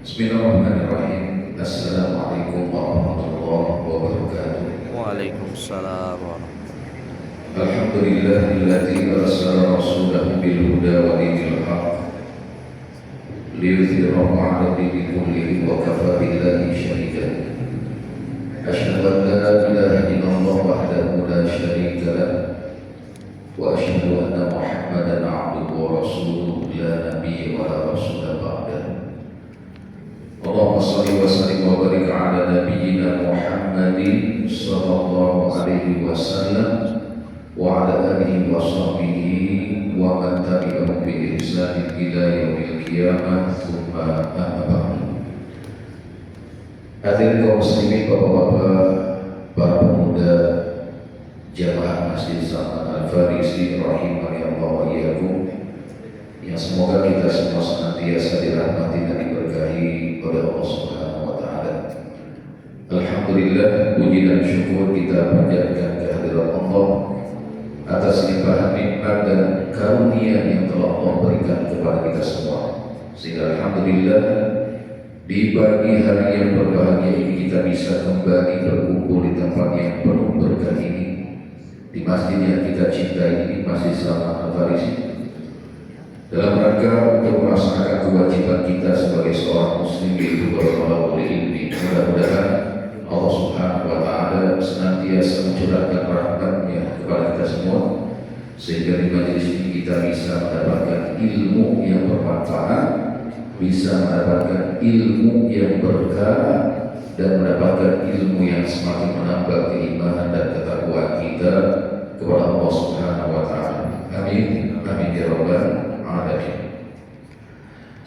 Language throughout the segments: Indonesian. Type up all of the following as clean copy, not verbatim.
Bismillahirrahmanirrahim. Assalamualaikum warahmatullahi wabarakatuh. Waalaikumsalam warahmatullahi Alhamdulillahilladzi arsala rasulahu bil huda wa dinil haqq liyudhhirahu 'ala dini kullihi wa kafa billahi shahidan. Asyhadu an la ilaha illallah wahdahu la syarika lah wa asyhadu anna Muhammadan 'abduhu wa rasuluhu la nabiyya wa la rasula ba'dahu. Allahumma shalli wa sallim wa barik 'ala nabiyyina Muhammadin sallallahu alaihi wasallam wa ala alihi wa sahbihi wa man tabi'ahum bi ihsan ila yaumil qiyamah tsumma amma ba'du. Hadirin kaum muslimin, bapak-bapak, para pemuda jamaah Masjid Salman Al-Farisi rahimani Allah wa iyyakum, yang semoga kita semua senantiasa dirahmati dan diberkahi oleh Allah Subhanahu wa taala. Alhamdulillah, puji dan syukur kita panjatkan kehadirat Allah atas limpahan nikmat dan karunia yang telah Allah berikan kepada kita semua. Sehingga alhamdulillah di pagi hari yang berbahagia ini kita bisa kembali berkumpul di tempat yang penuh berkah ini, di masjid yang kita cintai ini, Masjid Salman Al-Farisi, dalam rangka untuk melaksanakan kewajiban kita sebagai seorang muslim, yaitu bertolak ilmi. Mudah-mudahan Allah Subhanahu wa taala senantiasa mencurahkan rahmat-Nya kepada kita semua, sehingga di majelis ini kita bisa mendapatkan ilmu yang bermanfaat, bisa mendapatkan ilmu yang berkah, dan mendapatkan ilmu yang semakin menambah keimanan dan ketakwaan kita kepada Allah Subhanahu wa taala. Amin. Amin ya rabbal alamin.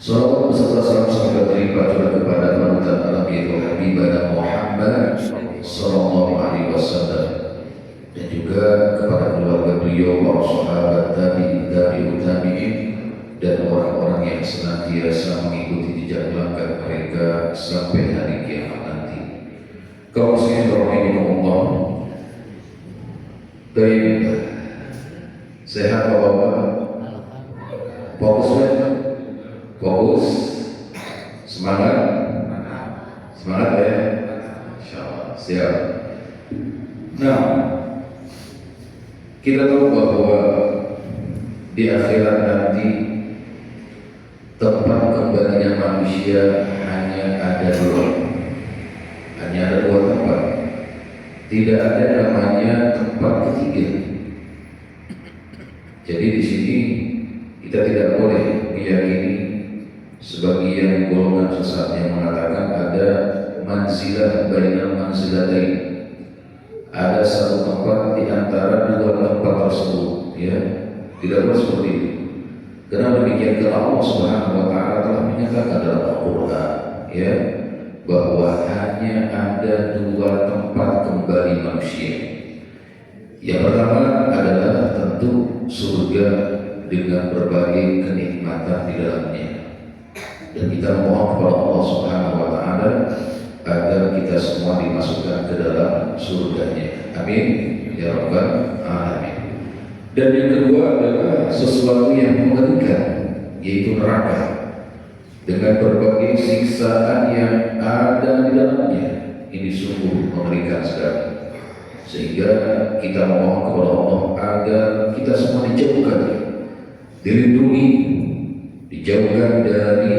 Salawat beserta salam semoga terlimpah kepada panutan alam yaitu Habibana Muhammad sallallahu alaihi wasallam, dan juga kepada keluarga beliau, para sahabat, tabi'in, dan orang-orang yang senantiasa mengikuti jejak langkah mereka sampai hari kiamat nanti. Kaum muslimin rahimahumullah. Baik, sehat Bapak-bapak? Fokus ya? Fokus, semangat ya, insyaallah. Siap. Nah, kita tahu bahwa di akhirat nanti tempat kembalinya manusia hanya ada dua tempat. Tidak ada namanya tempat ketiga. Jadi di sini kita tidak boleh meyakini sebagian golongan sesat yang mengatakan ada manzilah bainal manzilatain, ada satu tempat di antara dua tempat tersebut, ya. Tidak boleh seperti itu. Karena demikian, karena Allah Subhanahu wa taala telah menyatakan dalam Al-Qur'an, ya, bahwa hanya ada dua tempat kembali manusia. Yang pertama adalah tentu surga dengan berbagai kenikmatan di dalamnya, dan kita mohon kepada Allah Subhanahu wa taala agar kita semua dimasukkan ke dalam surganya. Amin ya rabbal alamin. Dan yang kedua adalah sesuatu yang mengerikan, yaitu neraka dengan berbagai siksaan yang ada di dalamnya. Ini sungguh mengerikan sekali, sehingga kita mohon kepada Allah agar kita semua dijauhkan, dilindungi, dijauhkan dari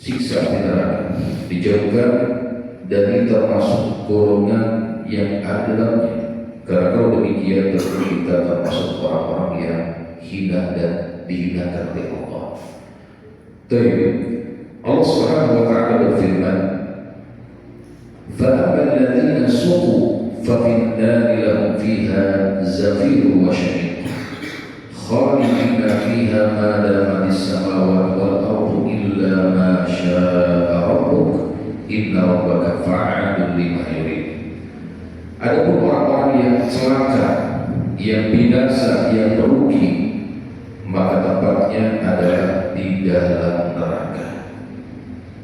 siksa neraka, dijauhkan dari termasuk golongan yang ada dalamnya. Karena kalau demikian tentu kita termasuk orang-orang yang hina dan dihinakan oleh Allah. Tapi Allah Subhanahu wa taala berfirman, فَأَمَّا الَّذِينَ سُقُوا فَفِي النَّارِ لَهُمْ فِيهَا زَفِيرٌ وَشَهِيقٌ خَالِدِينَ فِيهَا مَا دَامَتِ السَّمَاوَاتُ وَالْأَرْضُ إِلَّا مَا شَاءَ رَبُّكَ إِنَّ رَبَّكَ فَعَّالٌ لِمَا يُرِيدُ. Adapun orang-orang yang celaka, yang binasa, yang merugi, maka tempatnya adalah di dalam neraka.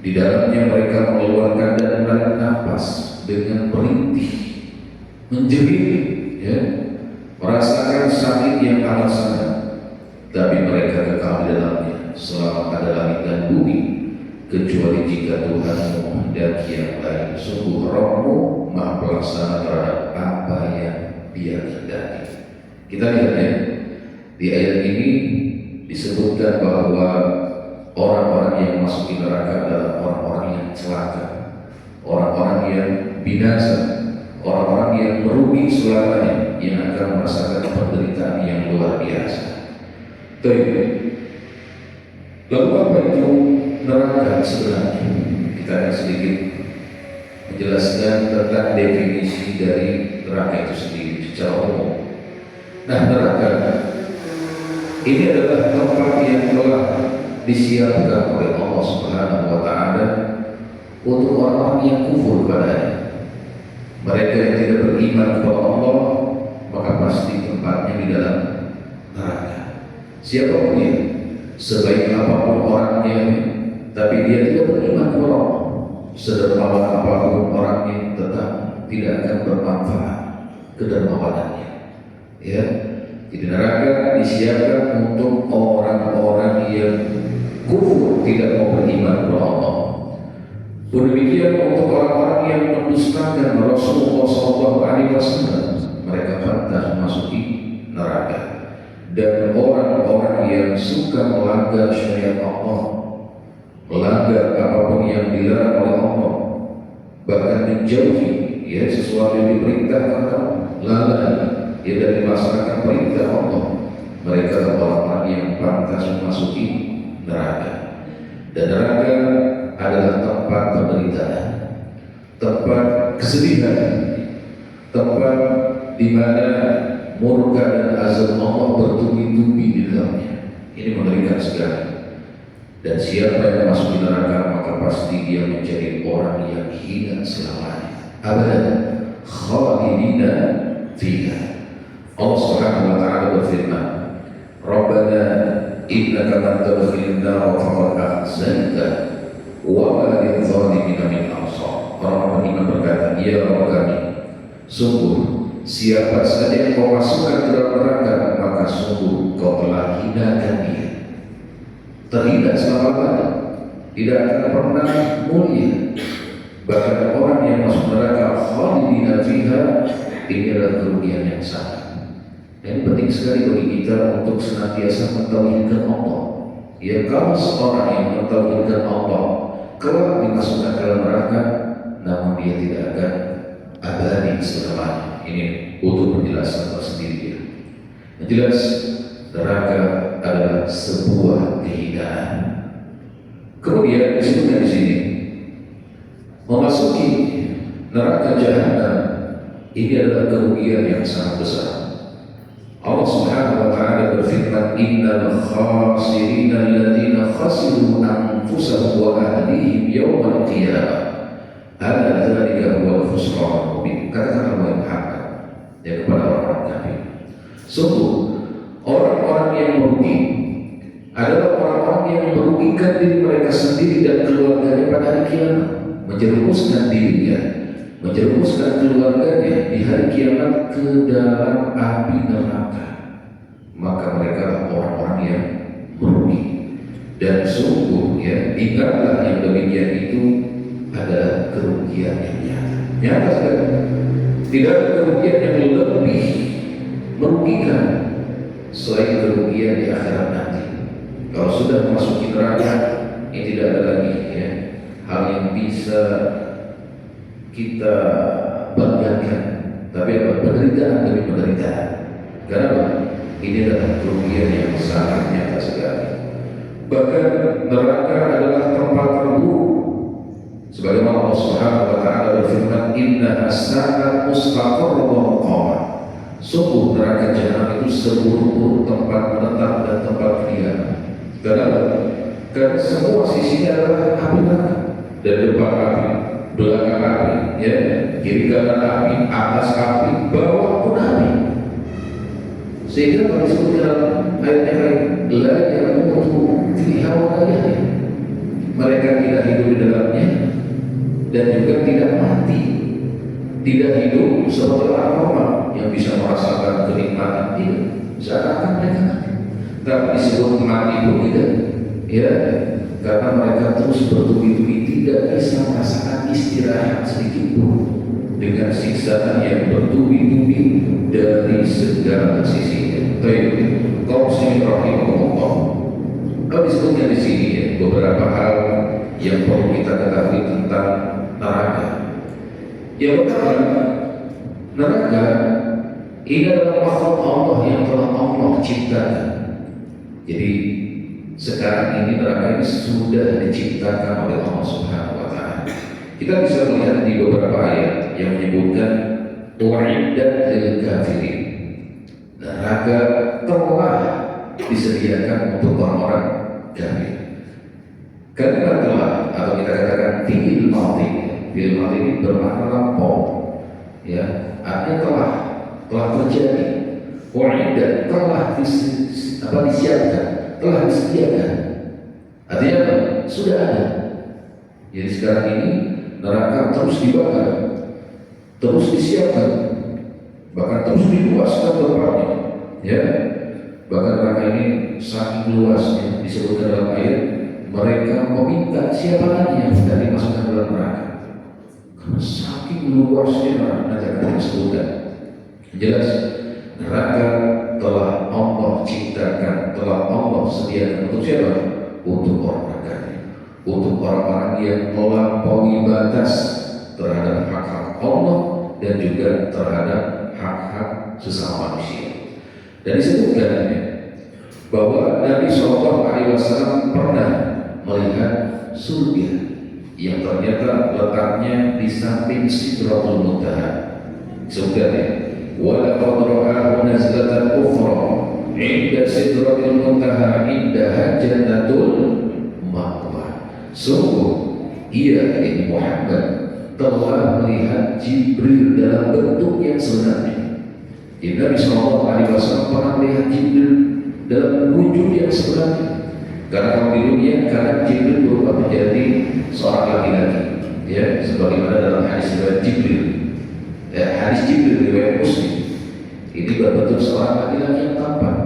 Di dalamnya mereka mengeluarkan dan menarik nafas dengan merintih, menjerit, ya, merasakan sakit yang amat sangat, tapi mereka kekal di dalamnya selama ada langit dan bumi, kecuali jika Tuhanmu menghendaki yang lain. Sungguh Rabbmu Maha Pelaksana terhadap apa yang Dia kehendaki. Kita lihat ya, di ayat ini disebutkan bahwa orang-orang yang masuk di neraka adalah orang-orang yang celaka, orang-orang yang binasa, orang-orang yang merugi selamanya, yang akan merasakan penderitaan yang luar biasa. Lalu apa itu neraka sebenarnya? Kita akan sedikit menjelaskan tentang definisi dari neraka itu sendiri secara umum. Nah, neraka ini adalah tempat yang telah disiapkan oleh Allah Subhanahu wa Ta'ala untuk orang-orang yang kufur kepadanya. Mereka yang tidak beriman kepada Allah, maka pasti tempatnya di dalam neraka. Siapapun dia, sebaik apapun orangnya, tapi dia tidak beriman kepada Allah, sedermawan apapun orangnya, tetap tidak akan bermanfaat kedermawanannya. Ya, di neraka disiapkan untuk orang-orang yang kufur, tidak mau beriman kepada Allah. Demikian untuk orang-orang yang mendustakan Rasulullah SAW, mereka pantas memasuki neraka. Dan orang-orang yang suka melanggar syariat Allah, melanggar apapun yang dilarang oleh Allah, bahkan menjauhi ya sesuatu yang diperintahkan Allah, lalai ya dari melaksanakan perintah Allah, mereka adalah orang-orang yang pantas memasuki neraka. Dan neraka adalah tempat penderitaan, tempat kesedihan, tempat di mana murka dan azab Allah bertubi-tubi di dalamnya. Ini mengerikan sekali. Dan siapa yang masuk di neraka, maka pasti dia menjadi orang yang hina selamanya. Abadan khalidina fiha. Allah Subhanahu wa Ta'ala berfirman, Rabbana innaka man tadkhilin nar faqad akhzayta wa ma lidh-dhalimina min ansar. Orang beriman berkata, ya Rabb kami, sungguh siapa saja yang kau masukkan ke dalam neraka, maka sungguh kau telah hinakan dia. Terhina selama-lamanya, tidak akan pernah mulia. Bahkan orang yang masuk neraka khalidina fiha, ini adalah kerugian yang sangat. Dan penting sekali bagi kita untuk senantiasa mentauhidkan Allah. Ya, kalau seorang yang mentauhidkan Allah kelak dimasukkan ke dalam neraka, namun dia tidak akan abadi selamanya. Ini untuk penjelasan tersendiri. Yang jelas neraka adalah sebuah kehinaan. Kemudian disebutkan di sini memasuki neraka jahanam ini adalah kerugian yang sangat besar. Allah Subhanahu wa Ta'ala berfirman, innal khasirina alladziina khasiru anfusahum wa ahlihim yawmal qiyamah ala dzalika huwal khusranul mubin. Katakanlah wahai Muhammad ya kepada orang-orang kafir, sungguh orang-orang yang merugi adalah orang-orang yang merugikan diri mereka sendiri dan keluarganya pada hari kiamat, menjerumuskan dirinya, menjerumuskan keluarganya di hari kiamat ke dalam api neraka. Maka mereka adalah orang-orang yang merugi. Dan sungguh ya, ingatlah yang demikian itu adalah kerugian yang nyata. Nyata sekali. Tidak ada kerugian yang lebih merugikan selain kerugian di akhirat nanti. Kalau sudah memasuki neraka, ini tidak ada lagi ya hal yang bisa kita banggakan, tapi apa? Penderitaan demi penderitaan. Karena ini adalah kerugian yang sangat nyata sekali. Bahkan neraka adalah tempat terburuk. Sebagaimana Allah Subhanahu wa Ta'ala berfirman, inna as-sa'at mustaqarrun wa muqamah. Sungguh neraka jahanam itu seburuk-buruk tempat menetap dan tempat kediaman. Karena semua sisinya adalah api neraka, dan depan api, belakang api, ya, kiri kanan api, atas api, bawah pun api. Sehingga kalau disebut dalam ayat yang lain, la yamutu fiha wa la yahya. Mereka tidak hidup di dalamnya dan juga tidak mati. Tidak hidup seperti orang normal yang bisa merasakan kenikmatan, tidak. Seakan mereka mati. Tapi disebut mati pun tidak. Ya, karena mereka terus bertubi-tubi tidak bisa merasakan istirahat sedikit pun dengan siksaan yang bertubi-tubi dari segala sisi. Baik, kaum muslimin rahimahumullah. Kalau disebutkan di sini ya, beberapa hal yang perlu kita ketahui tentang neraka. Yang pertama, neraka ini adalah makhluk Allah yang telah Allah ciptakan. Jadi sekarang ini neraka ini sudah diciptakan oleh Allah Subhanahu wa Ta'ala. Kita bisa melihat di beberapa ayat yang menyebutkan u'iddat lil kafirin. Neraka telah disediakan untuk orang-orang kafir. Kalimat telah atau kita katakan fi'il madhi. Fi'il madhi ini bermakna lampau. Ya, artinya telah terjadi. U'iddat telah disiapkan, telah disediakan. Artinya apa? Sudah ada. Jadi sekarang ini neraka terus dibakar, terus disiapkan, bahkan terus diluaskan tempatnya. Ya, bahkan neraka ini saking luasnya disebutkan dalam ayat mereka meminta siapa lagi yang tidak dimasukkan dalam neraka. Karena saking luasnya neraka akan disebutkan. Jelas neraka telah Allah ciptakan, telah Allah sediakan untuk siapa? Untuk orang kafir, untuk orang-orang yang melampaui batas terhadap hak-hak Allah dan juga terhadap hak-hak sesama manusia. Dan disebutkan bahwa Nabi SAW pernah melihat surga yang ternyata letaknya di samping Sidratul Muntaha. Surga وَلَقَدْ رَآهُ نَزْلَةً أُخْرَى عِنْدَ سِدْرَةِ الْمُنْتَهَى عِنْدَهَا جَنَّةُ الْمَأْوَى. Sungguh ia ini Muhammad telah melihat Jibril dalam bentuk yang sebenarnya. Nabi SAW pernah melihat Jibril dalam wujud yang sebenarnya. Karena kalau di dunia kadang Jibril berubah menjadi seorang laki-laki, ya, sebagaimana dalam hadis riwayat Jibril. Hadis Jibril riwayat Muslim ini berbentuk seorang laki-laki yang tampan.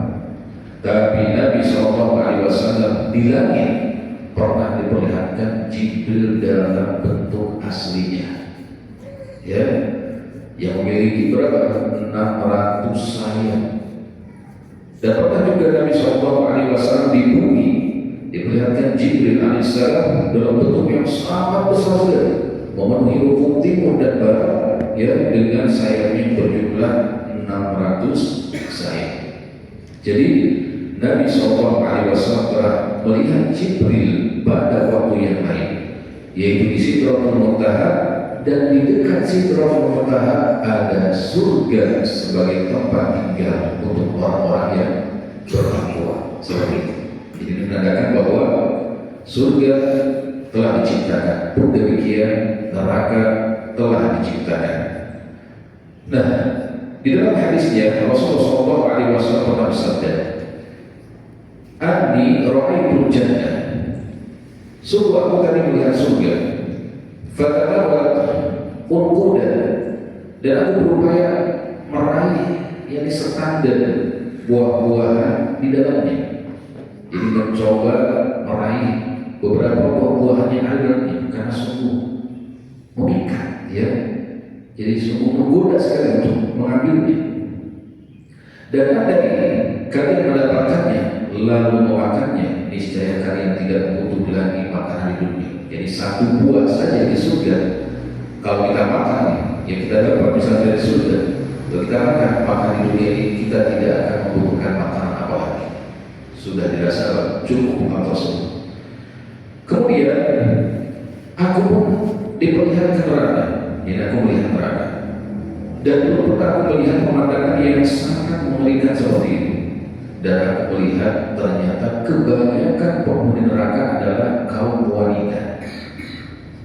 Tapi Nabi SAW di langit pernah diperlihatkan Jibril dalam bentuk aslinya, ya, yang memiliki berapa? 600 sayap. Dan pernah juga Nabi SAW di bumi diperlihatkan Jibril alaihissalam dalam bentuk yang sangat besar sekali, memenuhi ufuk timur dan barat, ya, dengan sayapnya berjumlah 600 sayap. Jadi Nabi SAW telah melihat Jibril pada waktu yang lain, yaitu di Sidratul Muntaha, dan di dekat Sidratul Muntaha ada surga sebagai tempat tinggal untuk orang-orang yang bertakwa. Seperti itu. Jadi menandakan bahwa surga telah diciptakan, pun demikian neraka telah diciptakan. Nah, di dalam hadisnya Rasulullah SAW pernah bersabda, "Ani ra'aitul jannah." Sungguh aku tadi melihat surga. Fatanawat unquda, dan aku berupaya meraih yang standar buah-buahan di dalamnya. Jadi mencoba meraih beberapa buah-buahan yang ada dalamnya karena sungguh memikat, ya. Jadi sungguh menggoda sekali untuk mengambilnya. Dan ada ini kalian mendapatkannya lalu memakannya, niscaya kalian tidak membutuhkan lagi makanan di dunia. Jadi satu buah saja di surga, kalau kita makan, ya kita dapat misalnya dari surga. Kalau kita makan di dunia ini, kita tidak akan membutuhkan makanan apa lagi. Sudah dirasa cukup atau semua. Kemudian aku pun diperlihatkan neraka. Ini aku melihat neraka. Dan dulu pernah aku melihat pemandangan yang sangat mengerikan seperti itu. Dan aku melihat ternyata kebanyakan penghuni neraka adalah kaum wanita.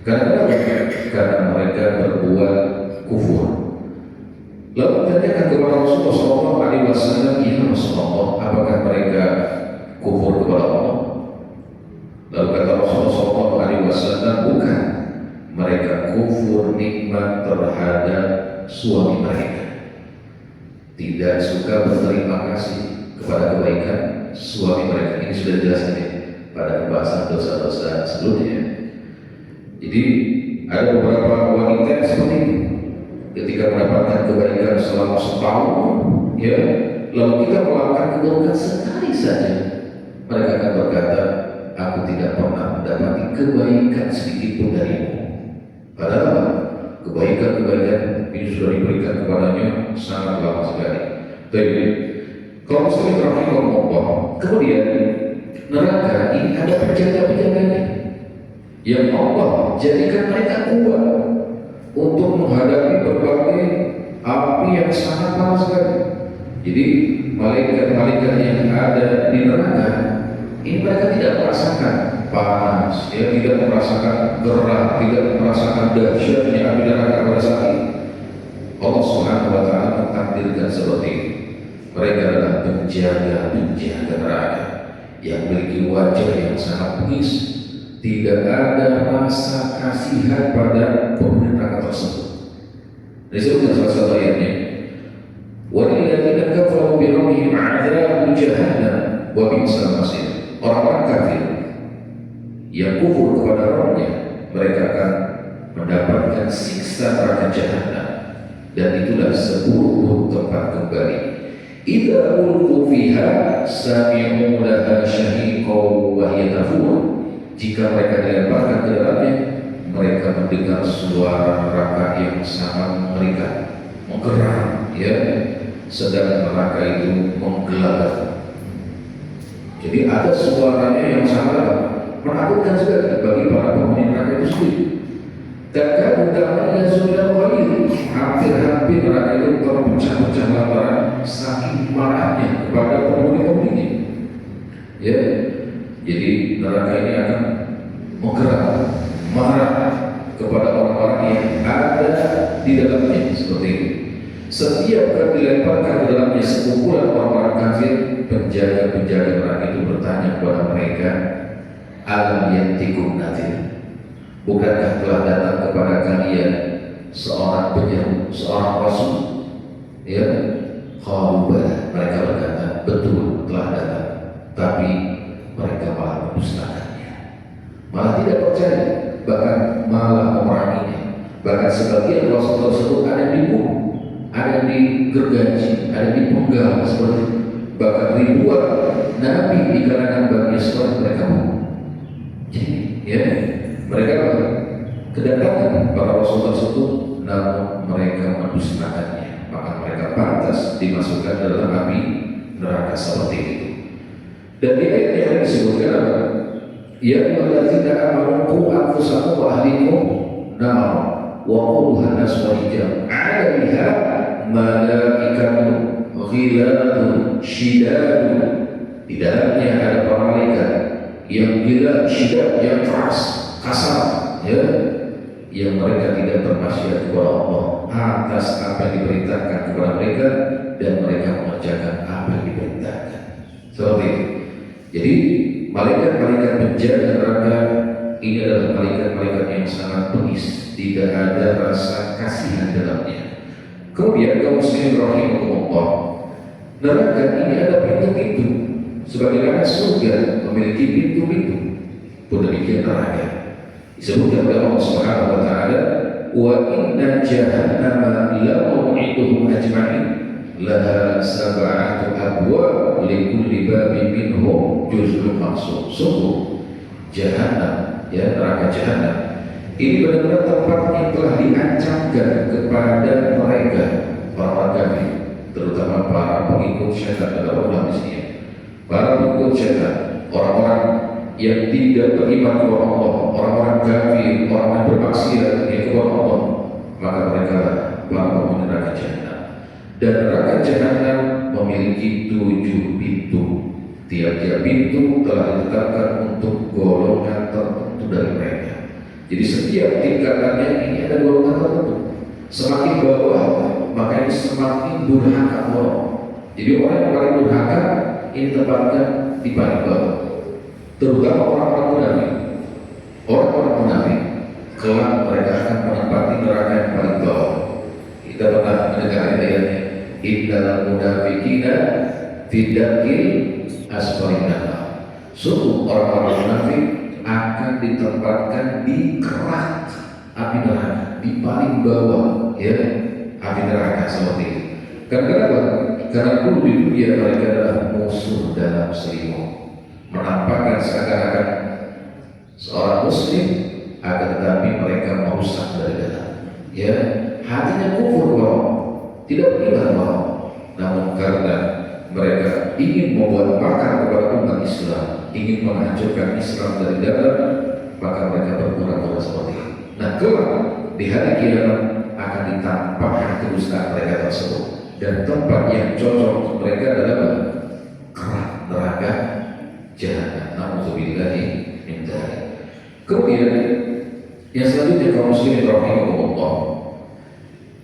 Karena mereka berbuat kufur. Lalu ditanyakan kepada Rasulullah SAW, "Ya Rasulullah, apakah mereka kufur kepada Allah?" Lalu kata Rasulullah SAW, "Bukan, mereka kufur nikmat terhadap suami mereka. Tidak suka berterima kasih kepada kebaikan suami mereka." Ini sudah jelas ya. pada pembahasan dosa-dosa sebelumnya. Jadi ada beberapa wanita yang seperti itu. Ketika mendapatkan kebaikan selama setahun, ya, lalu kita melakukan keburukan sekali saja, mereka akan berkata, aku tidak pernah mendapati kebaikan sedikit pun darimu. Padahal kebaikan-kebaikan ini sudah diberikan kepadanya sangat lama sekali. Jadi, kalau muslim rahimahullah, kemudian neraka ini ada penjaga-penjaganya yang Allah jadikan mereka kuat untuk menghadapi berbagai api yang sangat panas sekali. Jadi malaikat-malaikat yang ada di neraka ini mereka tidak merasakan panas, ya, tidak merasakan gerah, tidak merasakan dahsyatnya api neraka pada saat itu. Allah Subhanahu wa taala mentakdirkan seperti itu. Mereka adalah penjaga-penjaga neraka yang memiliki wajah yang sangat bengis, tidak ada rasa kasihan pada penghuni neraka tersebut. Disebutkan salah satu ayatnya, وَلِلَّذِينَ كَفَرُوا بِرَبِّهِمْ عَذَابُ جَهَنَّمَ وَبِئْسَ الْمَصِيرُ. Orang-orang kafir yang kufur kepada Rabb-nya, mereka akan mendapatkan siksa neraka jahanam, dan itulah seburuk tempat kembali. Idza ulqu fiha sami'u laha shahiqan wa hiya tafur. Jika mereka dilemparkan ke dalamnya, mereka mendengar suara neraka yang sangat mengerikan, menggeram, ya, sedang neraka itu menggelagak. Jadi ada suaranya yang sangat menakutkan sekali bagi para penghuni neraka itu sendiri. Takkan utamanya sudah mulai hampir-hampir neraka itu terpecah-pecah lantaran saking marahnya kepada penghuni-penghuninya. Ya, jadi neraka ini akan menggerak, marah kepada orang-orang yang ada di dalamnya seperti itu. Setiap kali dilemparkan ke dalamnya sekumpulan orang-orang kafir, penjaga-penjaga neraka itu bertanya kepada mereka, alam yantikum nadhir, bukankah telah datang kepada kalian seorang penyeru, seorang rasul? Ya, qalu bala, mereka berkata, betul telah datang, tapi mereka malah mendustakannya, malah tidak percaya, bahkan malah memeranginya. Bahkan sebagian rasul tersebut ada yang dibunuh, ada yang digergaji, ada yang dipenggal seperti itu. Bahkan ribuan nabi di kalangan Bani Israil mereka bunuh. Jadi, ya, mereka kedatangan para rasul tersebut, namun mereka mendustakannya, maka mereka pantas dimasukkan dalam api neraka seperti itu. Dan di ayat yang disebutkan apa? Ya ayyuhallazina amanu qu anfusakum wa ahlikum nar wa quduha an-nas wal hijab 'alaiha malaikatun ghiladun syidadun. Di dalamnya ada para malaikat yang gila, syidad, yang keras, kasar, ya, yang mereka tidak bermaksiat kepada Allah atas apa yang diperintahkan kepada mereka, dan mereka mengerjakan apa yang diperintahkan. Seperti itu. Jadi malaikat-malaikat penjaga neraka ini adalah malaikat-malaikat yang sangat bengis, tidak ada rasa kasihan dalamnya. Kemudian kaum muslimin rahimahullah, neraka ini ada pintu-pintu, sebagaimana surga memiliki pintu-pintu, pun demikian neraka. Disebutkan oleh Allah Subhanahu wa taala, wa inna jahannama la maw'iduhum ajma'in laha sab'atu abwab likulli babin minhum juz'un maqsum. Sungguh jahanam, ya, neraka jahanam ini benar-benar tempat yang telah diancamkan kepada mereka, para kafir, terutama para pengikut syaitan. Ada orang di sini, para pengikut syaitan, orang-orang yang tidak beriman kepada Allah, orang-orang kafir, orang yang bermaksiat kepada Allah, maka mereka para penghuni neraka jahanam. Dan neraka jahanam memiliki 7 pintu. Tiap-tiap pintu telah ditetapkan untuk golongan tertentu dari mereka. Jadi setiap tingkatannya ini ada golongan tertentu. Semakin bawah, maka ini semakin durhaka Allah. Jadi orang yang paling durhaka ini tempatkan di paling bawah. Terutama orang-orang munafik. Orang-orang munafik kelak mereka akan menempati neraka yang paling bawah. Kita pernah mendengar ayatnya, innal munafiqina fi darkil asfalin nar. Sungguh orang-orang munafik akan ditempatkan di kerak api neraka, di paling bawah, ya, api neraka seperti itu. Kenapa? Karena dulu di dunia mereka adalah musuh dalam selimut, menampakkan seakan-akan seorang muslim, akan tetapi mereka merusak dari dalam. Ya, hatinya kufur bahwa tidak beriman bahwa, namun karena mereka ingin membuat makar kepada umat Islam, ingin menghancurkan Islam dari dalam, maka mereka berpura-pura seperti itu. Nah, kelak di hari kiamat akan ditampakkan kedustaan mereka tersebut, dan tempat yang cocok untuk mereka adalah kerak neraka jahanam. Nauzubillahi min dzalik. Kemudian yang selanjutnya kaum muslimin rahimahumullah,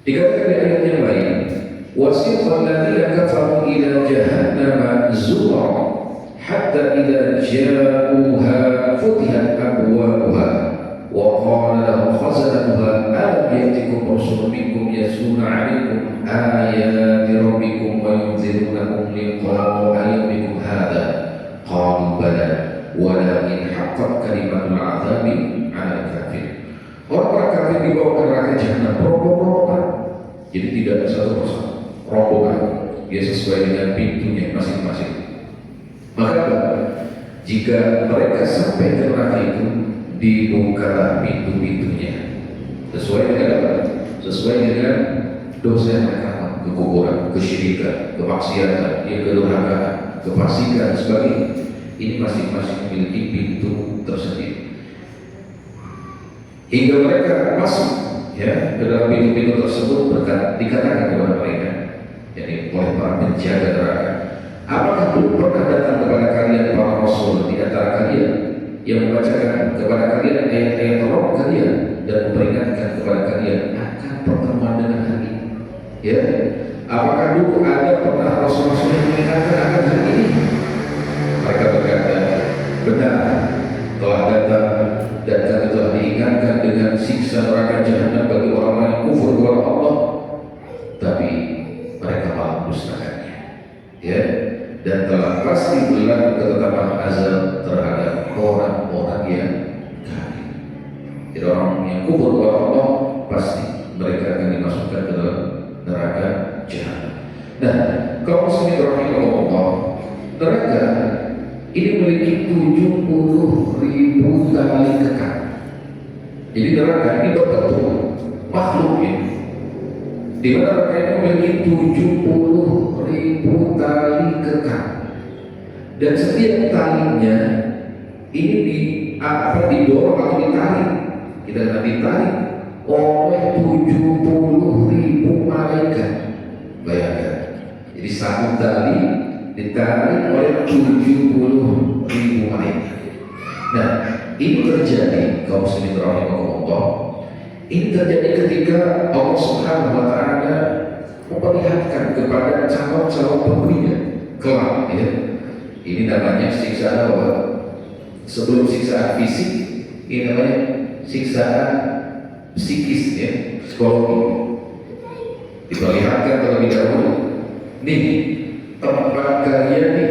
dikatakan di ayat yang lain, wasiqal ladzina kafaru ila jahannam zura hatta idza ja'uha futihat abwabuha wa qala lahum khazanatuha alam ya'tikum rasulun minkum yasluna 'alaikum ayati rabbikum wa yunzirunakum liqa'a yawmikum hadha qalu bala walakin haqqat kalimatul 'adzabi 'alal kafirin. Orang-orang kafir dibawa ke neraka jahanam rombongan, jadi tidak ada satu persatu, rombongan, dia sesuai dengan pintunya masing-masing. Maka jika mereka sampai ke neraka itu, dibukalah pintu-pintunya sesuai dengan apa? Sesuai dengan dosa yang mereka, kekufuran, kesyirikan, kemaksiatan, kedurhakaan, kefasikan, sebagainya. Ini masing-masing memiliki pintu tersendiri. Hingga mereka masuk, ya, ke dalam pintu-pintu tersebut, dikatakan kepada mereka, yakni oleh para penjaga neraka, apakah belum pernah datang kepada kalian para rasul di antara kalian yang membacakan kepada kalian ayat-ayat Rabb kalian dan memperingatkan kepada kalian akan pertemuan dengan hari ini? Ya, apakah dulu ada pernah rasul-rasul yang mengingatkan akan hari ini? Mereka berkata, benar, telah datang dan kami telah diingatkan dengan siksa neraka jahanam bagi orang-orang yang kufur kepada Allah, tapi mereka malah mendustakannya, ya, dan telah pasti berlaku ketetapan azab terhadap orang-orang yang kafir. Jadi orang yang kufur kepada Allah pasti mereka akan dimasukkan ke dalam neraka jahanam. Nah, kaum muslimin rahimahullah, neraka ini memiliki 70.000 tali kekang. Jadi neraka ini berbentuk makhluk ini, di mana neraka ini memiliki 70.000 tali kekang, dan setiap talinya ini didorong atau ditarik, kita akan ditarik oleh 70.000 malaikat. Bayangkan, jadi satu tali ditarik oleh 70.000 malaikat. Nah, ini terjadi, kaum muslimin rahimahumullah, ini terjadi ketika Allah Subhanahu wa Ta'ala memperlihatkan kepada calon-calon penghuninya kelak, ya. Ini namanya siksaan apa? Sebelum siksaan fisik, ini namanya siksaan psikis, ya, psikologi. Diperlihatkan terlebih dahulu, nih tempat kalian nih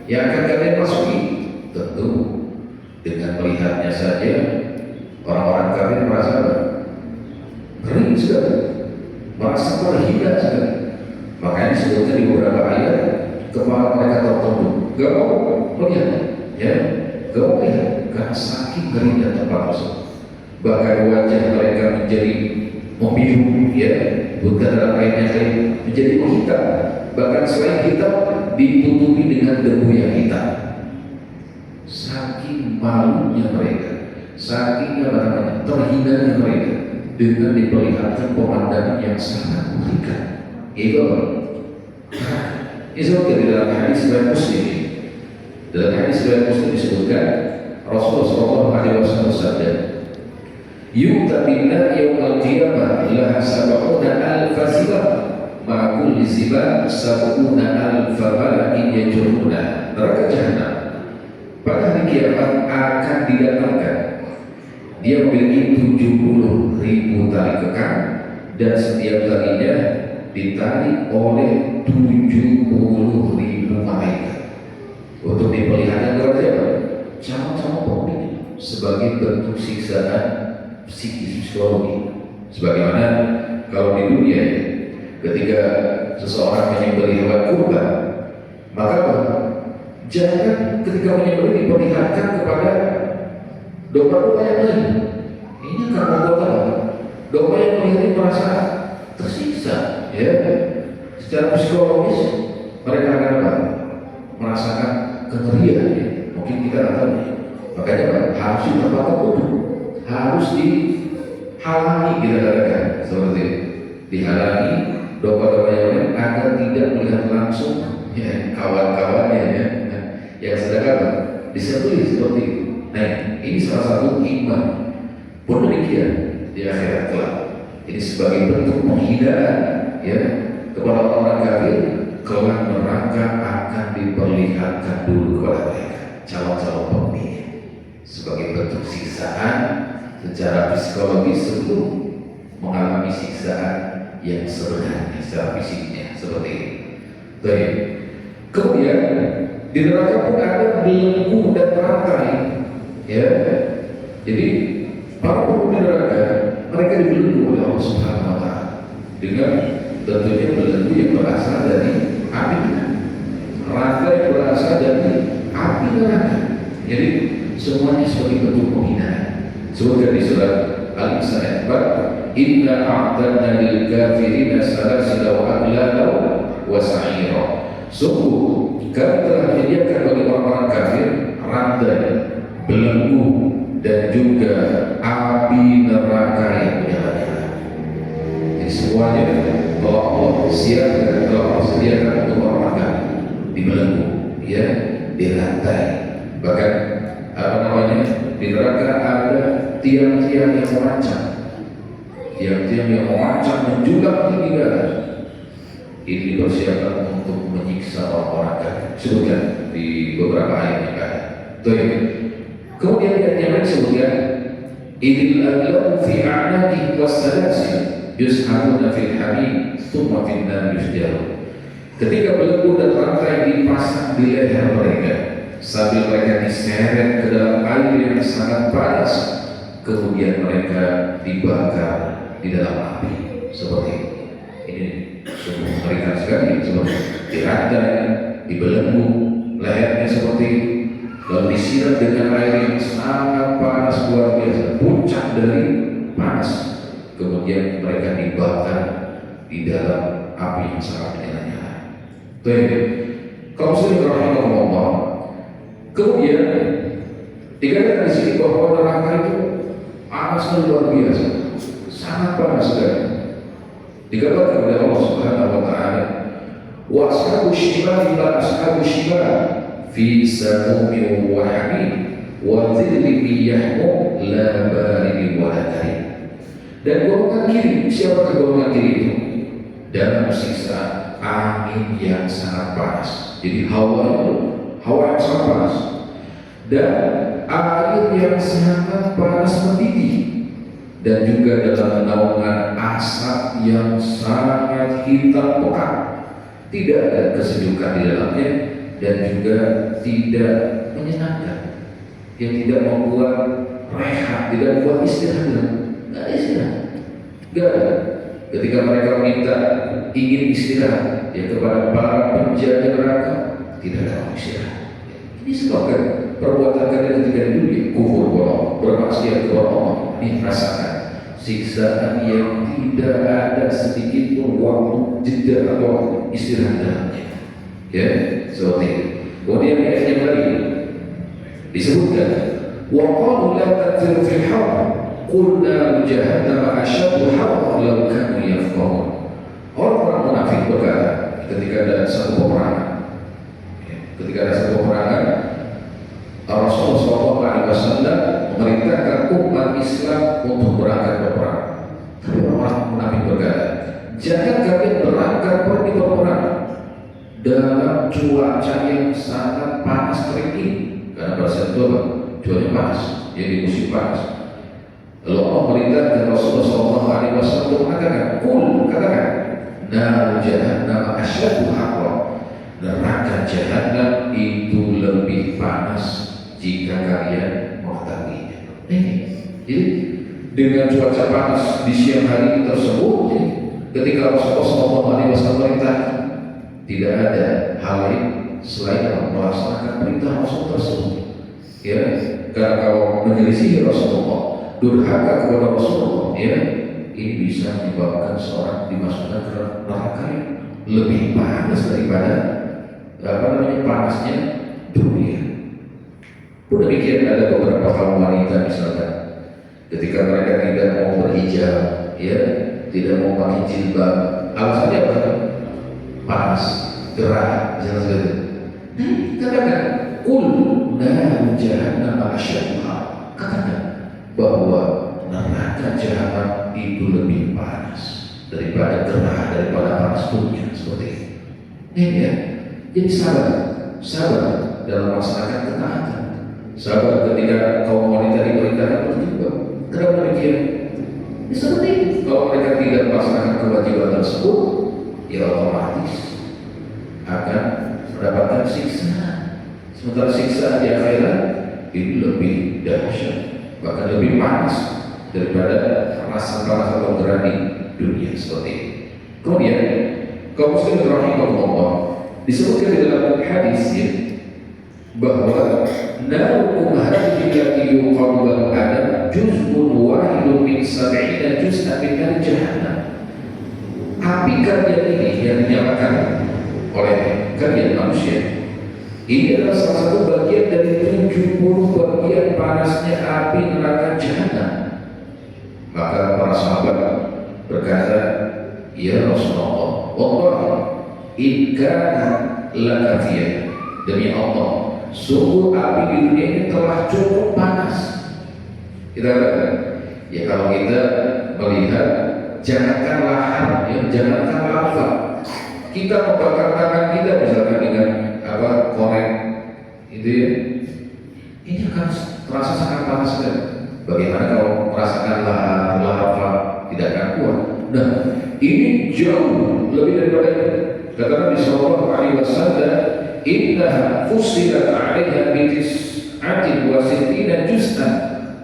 yang akan kalian masuki. Tentu dengan melihatnya saja orang-orang kafir merasa ngeri sekali, merasa terhina sekali. Makanya disebutkan di beberapa ayat, kepala mereka tertunduk, gak mau melihat, ya, gak mau melihat karena saking ngerinya tempat tersebut. Bahkan wajah mereka menjadi membiru, ya, bukan dalam ayat yang lain menjadi hitam. Bahkan selain hitam ditutupi dengan debu yang hitam. Saking malunya mereka, saking terhinanya mereka dengan diperlihatkan pemandangan yang sangat mengerikan. Itu apa? Disebutkan di dalam hadis riwayat Muslim. Dalam hadis riwayat Muslim disebutkan Rasulullah SAW bersabda, "Yu'ta bin-nar yaumil qiyamah laha sab'una alfa zibah, ma kulli zibah sab'una alfa malakin yajruna." Neraka jahanam pada hari kiamat akan didatangkan. Dia memiliki 70.000 tali kekang, dan setiap talinya ditarik oleh 70.000 malaikat. untuk diperlihatkan kepada siapa? Calon-calon pemimpin sebagai bentuk siksaan psikis psikologi. Sebagaimana kalau di dunia ya, ketika seseorang menyembelih hewan kurban, maka jangan ketika menyembelih diperlihatkan kepada domba-domba yang lain. Ini akan membuat apa? Domba yang lain merasa tersiksa, ya. Secara psikologis mereka akan apa? Merasakan kengerian, ya. Mungkin kita nggak tahu, ya. Makanya harus ditempatkan dulu, harus dihalangi, kita katakan seperti itu. Dihalangi domba-domba yang lain agar tidak melihat langsung ya kawan-kawannya ya yang sedang apa? Disembelih seperti itu. Nah, ini salah satu hikmah. Pun demikian di akhirat kelak. Ini sebagai bentuk penghinaan ya kepada orang kafir, kelak neraka akan diperlihatkan dulu kepada mereka calon-calon pemimpin sebagai bentuk siksaan secara psikologis sebelum mengalami siksaan yang sebenarnya secara fisiknya seperti ini. Baik. Kemudian di neraka pun ada belenggu dan rantai, ya. Jadi para penghuni neraka mereka dibelenggu oleh Allah Subhanahu Wa Taala dengan tentunya belenggu yang berasal dari api, rantai berasal dari api neraka. Jadi semuanya sebagai bentuk penghinaan. Sebutkan di surat Al-Insan ayat 4, Inna a'tadna lil kafirina salasila wa aghlala wa sa'ira. Sungguh kami telah menyediakan bagi orang-orang kafir rantai, belenggu dan juga api neraka yang menyala-nyala. Jadi semuanya kalau Allah siapkan, kalau Allah sediakan untuk orang-orang kafir dibelenggu, ya, dirantai. Bahkan apa namanya, di neraka ada tiang-tiang yang merancang, tiang-tiang yang merancang menjulang tinggi ke atas. Ini dipersiapkan untuk menyiksa orang-orang kafir. Sebutkan di beberapa ayat yang ada. Kemudian ayat yang lain sebutkan, idil aglamu fi a'naqihim was-salasil yushabuna fil hamim thumma fin nar yusjarun. Ketika belenggu dan rantai dipasang di leher mereka sambil mereka diseret ke dalam air yang sangat panas, kemudian mereka dibakar di dalam api seperti ini. Ini sungguh mengerikan sekali, seperti dirantai, dibelenggu lehernya seperti ini, lalu disiram dengan air yang sangat panas luar biasa, puncak dari panas, kemudian mereka dibakar di dalam api yang sangat menyala-nyala. Kaum muslimin rahimahumullah. Kemudian dikatakan di sini bahwa neraka itu panasnya luar biasa, sangat panas sekali. Dikatakan oleh Allah Subhanahu Wa Taala, wa ashabu shimal ila ashabu shimal fi samumi wa hamim wa dhilli yahmum la baridin wa la karim. Dan golongan kiri, siapa golongan kiri itu? Dalam siksa angin yang sangat panas. Jadi hawa yang sangat panas dan air yang sangat panas mendidih, dan juga dalam naungan asap yang sangat hitam pekat. Tidak ada kesejukan di dalamnya dan juga tidak menyenangkan, yang tidak membuat rehat, tidak membuat istirahat. Tidak ada istirahat, tidak ada. Ketika mereka minta ingin istirahat ya kepada para penjaga neraka, tidak ada istirahat. Ini sebabkan perbuatan kalian ketika di dunia, kufur Allah, bermaksiat kepada Allah, dirasakan siksaan yang tidak ada sedikit pun waktu jeda atau istirahat dalamnya. Ya, seperti itu. Kemudian ayat yang lain disebutkan, wa qalu la tanfiru fil harb qulna jahannam ashaddu harran law kanu yafqahun. Orang-orang munafik berkata ketika ada satu peperangan, Rasulullah SAW memerintahkan umat Islam untuk berangkat berperang. Tapi orang munafik berkata, jangan kalian berangkat pergi berperang dalam cuaca yang sangat panas terik ini, karena pada saat itu apa? Cuaca panas, jadi musim panas. Lalu Allah memerintahkan Rasulullah SAW untuk mengatakan, katakan, naru jahannam asyaddu harra. neraka jahanam itu lebih panas jika kalian mengetahuinya. Jadi dengan cuaca panas di siang hari tersebut, ketika Rasulullah SAW merintah, tidak ada hal lain selain melaksanakan perintah Rasul tersebut. Ya, karena kalau menyelisih Rasulullah, durhaka kepada Rasulullah, ya, ini bisa menyebabkan seorang dimasukkan ke neraka yang lebih panas daripada panasnya dunia. Pun demikian ada beberapa kaum wanita misalkan, ketika mereka tidak mau berhijab, ya, tidak mau pakai jilbab, alasannya apa? Panas, gerah, jangan seperti itu. Katakan, kul naru jahannam asyadha. Katakan bahwa neraka jahanam itu lebih panas daripada gerah, daripada panas dunia, seperti itu. Ya. Jadi sabar dalam melaksanakan ketaatan. Sabar ketika kaum wanita diperintahkan berjilbab. Kenapa demikian? Seperti itu. Kalau mereka tidak melaksanakan kewajiban tersebut, ya otomatis akan mendapatkan siksa. Sementara siksa di akhirat itu lebih dahsyat, bahkan lebih panas daripada rasa panas atau gerah di dunia, seperti itu. Kemudian kaum muslimin rahimahullah, disebutkan di dalam hadis ya, bahwa narukum hadhihi allati yuqalu adam juz'un wahidun min sab'ina juz'an min nar jahannam. Api kalian ini yang dinyalakan oleh kalian manusia, ini adalah salah satu bagian dari 70 bagian panasnya api neraka jahanam. Maka para sahabat berkata, ya Rasulullah, wallah ikana lakafiyah, demi Allah, sungguh api di dunia ini telah cukup panas. Kita katakan, ya kalau kita melihat, jangankan lahar, ya, jangankan lava, kita membakar tangan kita misalkan dengan korek, itu ya, ini akan terasa sangat panas sekali. Bagaimana kalau merasakan lava, tidak akan kuat. Nah, ini jauh lebih daripada itu. Kata Nabi Sallallahu Alaihi Wasallam, innaha fusilat 'alaiha bitis'atin wa sittina juz'an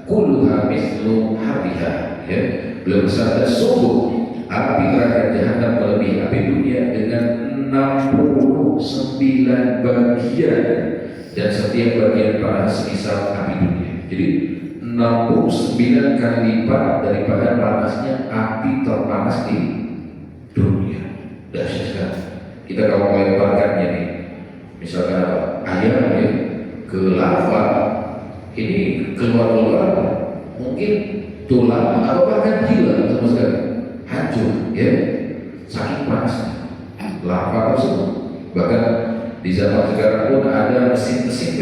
kulluha mithlu harriha. Ya, beliau bersabda, sungguh api neraka jahanam melebihi api dunia dengan 69 bagian, dan setiap bagian panas semisal api dunia. Jadi 69 kali lipat daripada panasnya api terpanas di dunia. Dahsyat sekali. Kita kalau melemparkannya nih, misalkan ayam ya, ke lava, ini keluar mungkin tulang atau bahkan gila sama sekali, hancur ya, saking panasnya lava tersebut. Bahkan di zaman sekarang pun ada mesin-mesin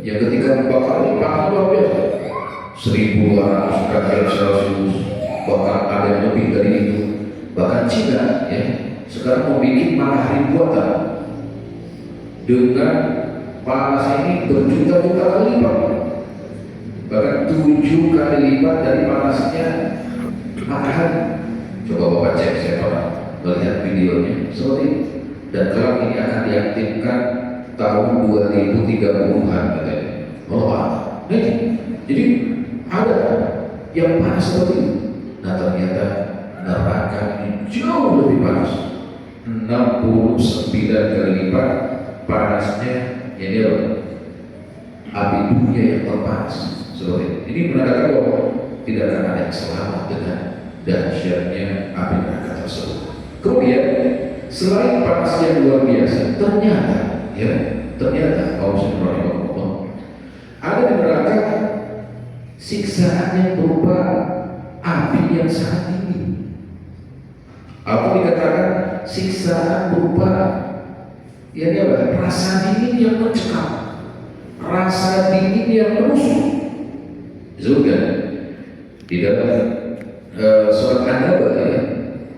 yang ketika membakar ini panas luar biasa, 1200 derajat Celcius, bahkan ada yang lebih dari itu. Bahkan Cina ya, sekarang membuat matahari buatan dengan panas ini berjuta-juta kali lipat, bahkan 7 kali lipat dari panasnya matahari. Coba Bapak cek, saya pernah melihat videonya seperti itu. Dan kelak ini akan diaktifkan tahun 2030-an katanya. Jadi ada yang panas seperti itu. Nah ternyata neraka ini jauh lebih panas, 69 kali lipat panasnya ini api dunia yang terpanas seperti itu. Ini menandakan bahwa tidak akan ada yang selamat dengan dahsyatnya api neraka tersebut. Kemudian selain panasnya luar biasa, ternyata kaum muslimin ada di neraka siksaan yang berupa api yang sangat tinggi. Apa dikatakan siksaan berupa rasa dingin yang mencekam, rasa dingin yang menusuk. Juga di dalam surat An-Naba ya,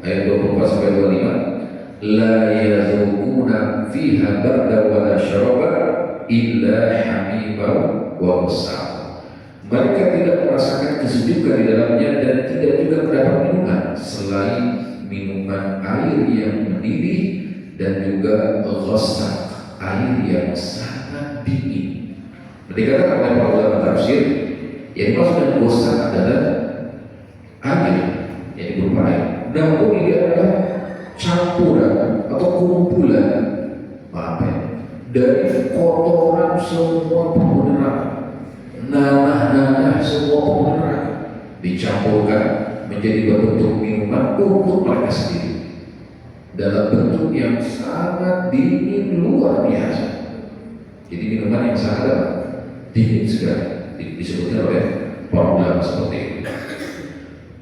ayat 24 sampai 25, la yazuquna fiha barda wa la syaraba illa hamima wa qasam. Mereka tidak merasakan kesejukan di dalamnya dan tidak juga mendapat minuman selain minuman air yang mendidih dan juga ghasaq, air yang sangat dingin. Dikatakan oleh para ulama tafsir, yang dimaksud dengan ghasaq adalah air, yang berupa air. Namun ini adalah campuran atau kumpulan dari kotoran semua penghuni neraka, nanah-nanah semua penghuni neraka, dicampurkan menjadi bentuk minuman untuk mereka sendiri dalam bentuk yang sangat dingin luar biasa. Jadi minuman yang sangat dingin sekali, disebutkan oleh para ulama seperti itu.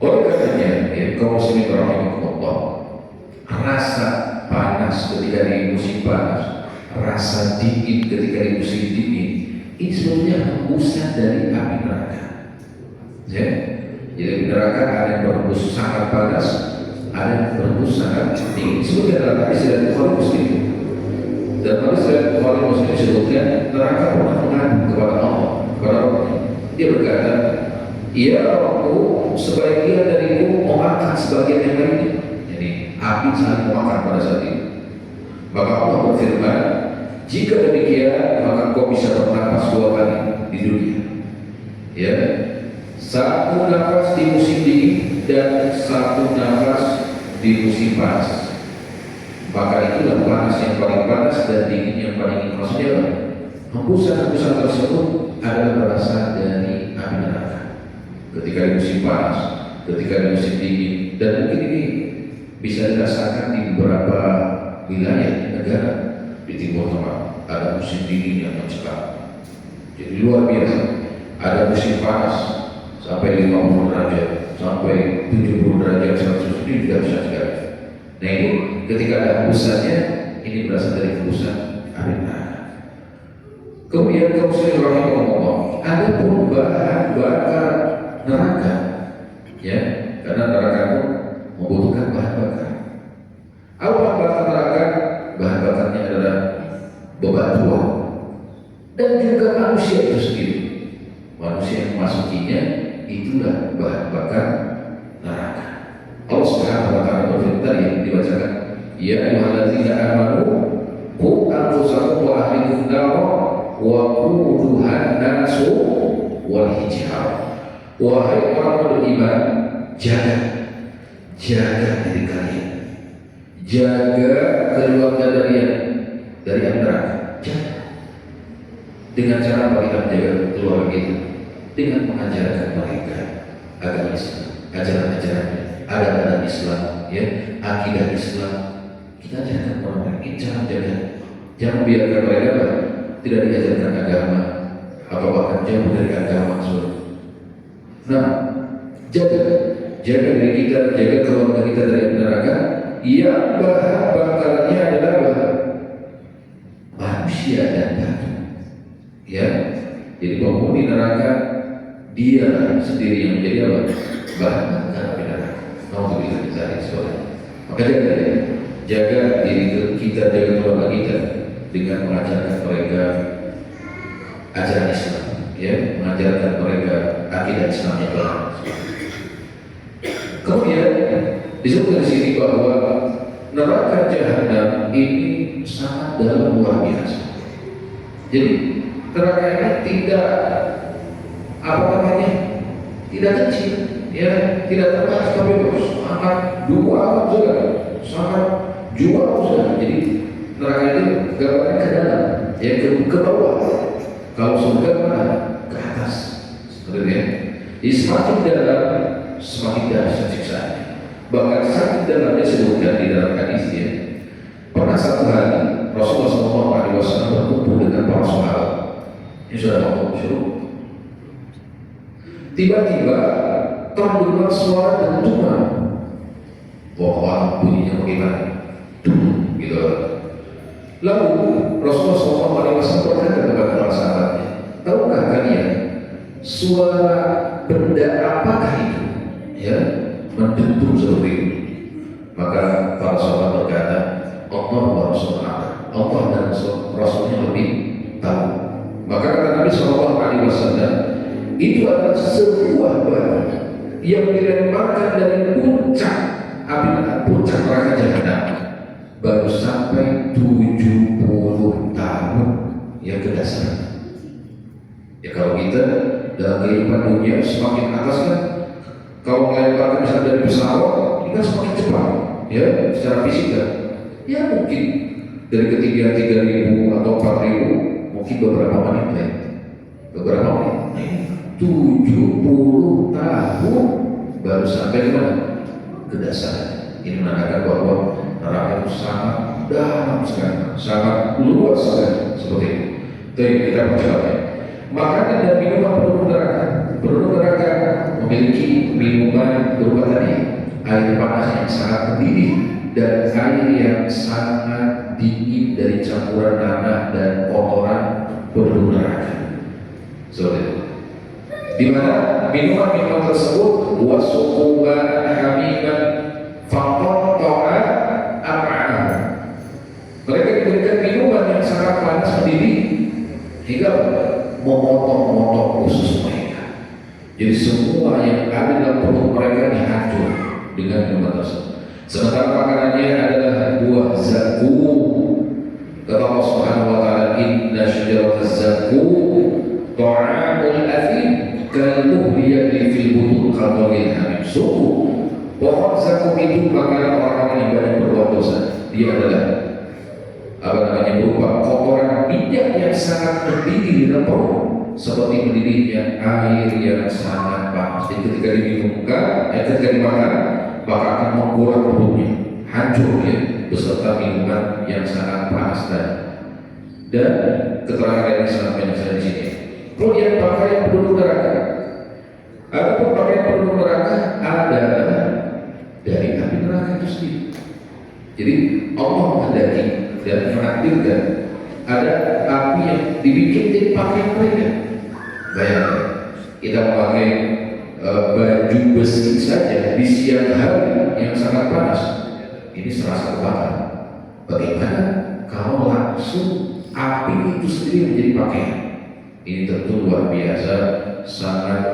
Oleh karenanya, kaum muslimin rahimakumullah, rasa panas ketika di musim panas, rasa dingin ketika di musim dingin, ini sebenarnya hembusan dari api neraka. Ya? Jadi neraka ada yang berhembus sangat panas, ada yang berhembus sangat dingin. Sebutkan dalam hadis dari Bukhari Muslim. Dan hadis dari Bukhari Muslim disebutkan neraka pernah mengadu kepada Allah, kepada Allah. Dia berkata, "Ya Rabbu, sebagian dariku memakan sebagian yang lainnya." Jadi api saling memakan pada saat itu. Maka Allah berfirman, "Jika demikian, maka kau bisa bernapas 2 kali di dunia. Ya, 1 nafas di musim dingin dan 1 nafas di musim panas. Maka itulah panas yang paling panas dan dingin yang paling dingin." Maksudnya apa? Hembusan-hembusan tersebut adalah berasal dari api neraka. Ketika di musim panas, ketika di musim dingin, dan mungkin ini bisa dirasakan di beberapa wilayah negara di Timur Tengah. Ada musim dingin yang mencekam, jadi luar biasa. Ada musim panas sampai 50 derajat, sampai 70 derajat Celcius, ini tidak bisa sekali. Nah ini ketika ada hembusannya, ini berasal dari hembusan api neraka. Kemudian kaum muslimin rahimahumullah, ada pun bahan bakar neraka, ya, karena neraka itu membutuhkan bahan bakar. Apa bahan bakar neraka? Bahan bakarnya adalah bebatuan dan juga manusia itu sendiri. Manusia yang memasukinya itulah bahan bakar neraka. Allah Subhanahu wa taala berfirman yang dibacakan, "Ya ayyuhalladzina amanu qu anfusakum wa ahlikum nara wa quduhan nasu wal hijarah." Wahai orang beriman, jaga diri kalian, jaga keluarga kalian dari neraka. Jaga. Dengan cara apa kita menjaga keluarga kita? Dengan mengajarkan mereka agama Islam, ajaran-ajarannya, adat-adat Islam, ya, akidah Islam. Kita ajarkan mereka. Ini cara menjaga. Jangan biarkan mereka tidak diajarkan agama atau bahkan jauh dari agama maksud. Nah, jaga diri kita, jaga keluarga kita dari neraka. Yang bahan bakarnya adalah manusia dan batu. Ya, jadi penghuni neraka dia sendiri yang menjadi apa? Bahan bakar neraka. Mau kita cari soalnya. Maka jaga diri kita, jaga keluarga kita dengan mengajarkan mereka ajaran Islam, ya, mengajarkan mereka akidah Islam yang benar. Kemudian disebutkan di sini bahwa neraka jahanam ini sangat dalam, luar biasa. Jadi neraka ini tidak tidak kecil, ya, tidak terbatas, tapi sangat dua juga, sangat jual sudah. Jadi neraka itu gambarnya ke dalam, ya, ke bawah. Kalau surga mana? Ke atas, seperti itu. Jadi semakin dalam, semakin dahsyat siksaannya. Bahkan saking dalamnya disebutkan di dalam hadis, ya, pernah satu hari Rasulullah SAW berkumpul dengan para sahabat. Ini sudah waktu syuruk. Tiba-tiba terdengar suara dentuman. Wah, bunyinya bagaimana? Gitu. Lalu Rasulullah SAW berkata kepada para sahabatnya, "Tahukah kalian suara benda apakah itu, ya, mendentum seperti itu?" Maka para sahabat berkata, "Allah wa Rasulullah, Allah dan Rasulnya lebih tahu." Maka kata Nabi SAW, itu adalah sebuah batu yang dilemparkan dari puncak api, puncak neraka jahanam. baru sampai 70 tahun ya ke dasar. Ya kalau kita dalam kehidupan dunia semakin atas kan, kalau melemparkan misalnya dari pesawat, ini kan semakin cepat ya secara fisika. Ya mungkin dari ketinggian 3.000 atau 4.000 mungkin beberapa menit ya. Beberapa menit. 70 tahun baru sampai ke mana? Ke dasar. Ini menandakan bahwa neraka itu sangat dalam sekali, sangat luas sekali seperti itu. Jadi kita percaya makanan dan minuman penduduk neraka memiliki minuman berupa tadi air panas yang sangat mendidih dan air yang sangat dingin dari campuran tanah dan kotoran penduduk neraka. Seperti itu. Di mana minuman tersebut wasuquban hamiman faqatta'a am'a'ah. Mereka diberikan minuman yang sangat panas mendidih hingga memotong-motong usus mereka. Jadi semua yang ada dalam perut mereka hancur dengan minuman tersebut. Sementara makanannya adalah buah zakum. Kata Allah Subhanahu wa taala, inna syajarataz zakum ta'amul athim kalmuhli yagli fil butun khalqin hamim. Sungguh pohon zakum itu makanan orang-orang yang banyak berbuat dosa. Dia adalah berupa kotoran minyak yang sangat mendidih di dalam perut, seperti mendidihnya air yang sangat panas. Jadi ketika diminumkan, ketika dimakan, maka akan menggoreng perutnya, hancur ya, beserta minuman yang sangat panas dan keterangan yang sangat banyak di sini. Kemudian pakaian penduduk neraka. Adapun pakaian penduduk neraka adalah dari api neraka itu sendiri. Jadi Allah menghendaki dan menakdirkan ada api yang dibikin jadi pakaian mereka. Bayangkan kita memakai baju besi saja di siang hari yang sangat panas, ini serasa terbakar. Bagaimana kalau langsung api itu sendiri menjadi pakaian? Ini tentu luar biasa, sangat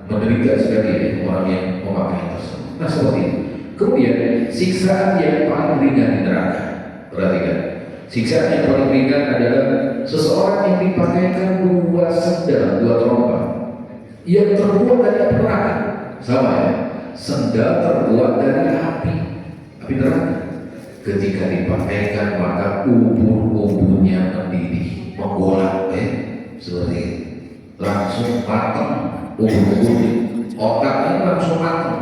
menderita sekali orang yang memakai tersebut. Nah seperti itu. Kemudian siksaan yang paling ringan di neraka. Perhatikan, siksaan yang paling ringan adalah seseorang yang dipakaikan dua sendal, dua terompah yang terbuat dari neraka. Sama ya, sendal terbuat dari api neraka. Ketika dipakaikan maka ubun-ubunnya mendidih, menggolak, seperti itu. Langsung matang ubun-ubunnya, otaknya langsung matang.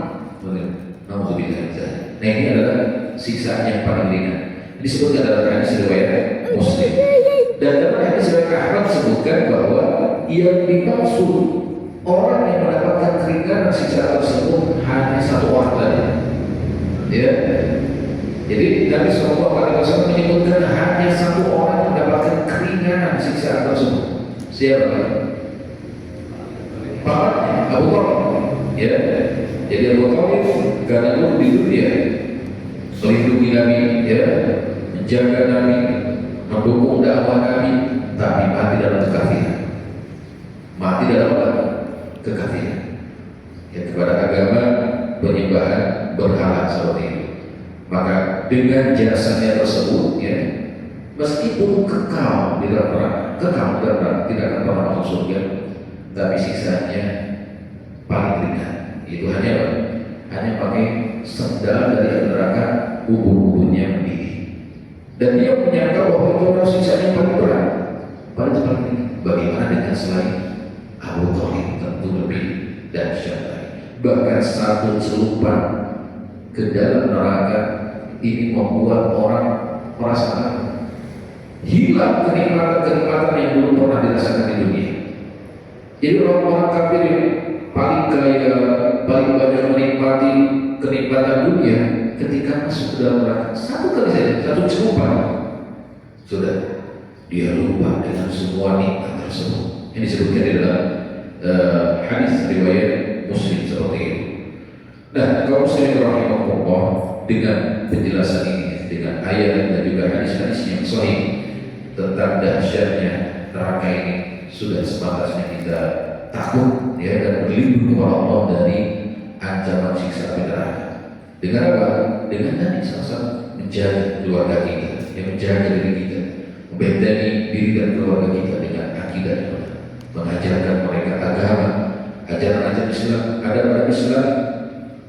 Nah ini adalah siksaan yang paling ringan. Disebutkan dalam hadis riwayat Muslim. Dan dalam hadis riwayat Ahmad disebutkan bahwa yang dimaksud orang yang mendapatkan keringanan siksaan tersebut hanya satu orang saja. Ya. Jadi Nabi SAW menyebutkan hanya satu orang yang mendapatkan keringanan siksaan tersebut. Siapa? Bapaknya Abu Thalib. Ya. Jadi Abu Thalib karena dulu di dunia melindungi Nabi, ya, menjaga Nabi, mendukung dakwah Nabi, tapi mati dalam kekafiran. Mati dalam kekafiran. Ya, kepada agama penyembahan berhala seperti itu. Maka dengan jasanya tersebut, ya, meskipun kekal di dalam neraka, tidak akan pernah masuk surga, tapi siksanya paling ringan. Itu hanya pakai sendal dari neraka, ubun-ubunnya mendidih. Dan dia menyangka bahwa itu adalah siksaan yang paling berat. Paling ringan. Bagaimana dengan selain Abu Thalib? Tentu lebih dahsyat. Bahkan satu celupan ke dalam neraka ini membuat orang merasa hilang kenikmatan yang belum pernah dirasakan di dunia. Jadi orang-orang kafir yang paling kaya, paling banyak menikmati kenikmatan dunia, ketika masuk ke dalam neraka satu kali saja, satu celupan, sudah dia lupa dengan semua nikmat tersebut. Ini disebutkan di dalam hadis riwayat Muslim seperti itu. Nah, kalau muslimin rahimahullah, dengan penjelasan ini, dengan ayat dan juga hadis-hadis yang sahih tentang dahsyatnya neraka ini, sudah sepantasnya kita takut, ya, dan berlindung kepada Allah dari ancaman siksa api neraka. Dengan apa? Dengan Nabi SAW menjaga keluarga kita, yang menjaga diri kita, membentengi diri dan keluarga kita dengan akidah, mengajarkan mereka agama, ajaran-ajaran Islam, adat Islam,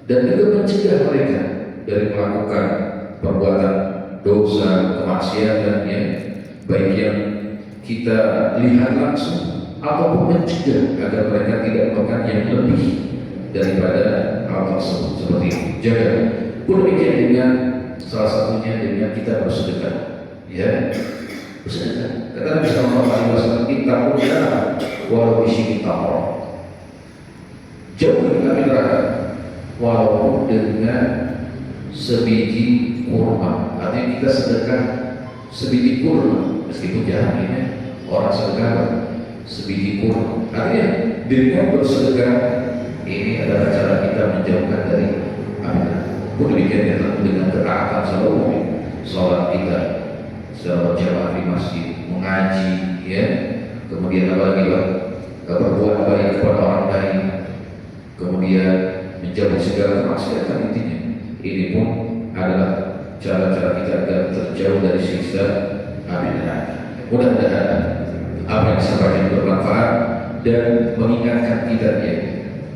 dan juga mencegah mereka dari melakukan perbuatan dosa, kemaksiatan yang baik yang kita lihat langsung ataupun mencegah agar mereka tidak melakukan yang lebih daripada hal tersebut seperti itu. Jaga. Pun demikian dengan salah satunya dengan kita bersedekah, ya, bersedekah. Kata Nabi Sallallahu Alaihi Wasallam, kita punya walau isi kita jauh dari neraka walaupun dengan sebiji kurma. Artinya kita sedekah sebiji kurma, meskipun jarang ya orang sedekah sebiji kurma. Artinya dengan bersedekah ini adalah cara kita menjauhkan dari api neraka. Pun demikian dengan ketaatan seluruh sholat kita secara berjamaah di masjid, mengaji, ya, kemudian apalagi berbuat baik kepada orang lain, kemudian menjauhi segala kemaksiatan. Intinya ini pun adalah cara-cara kita agar terjauh dari siksa api neraka. Mudah-mudahan apa yang disampaikan bermanfaat dan mengingatkan kita ya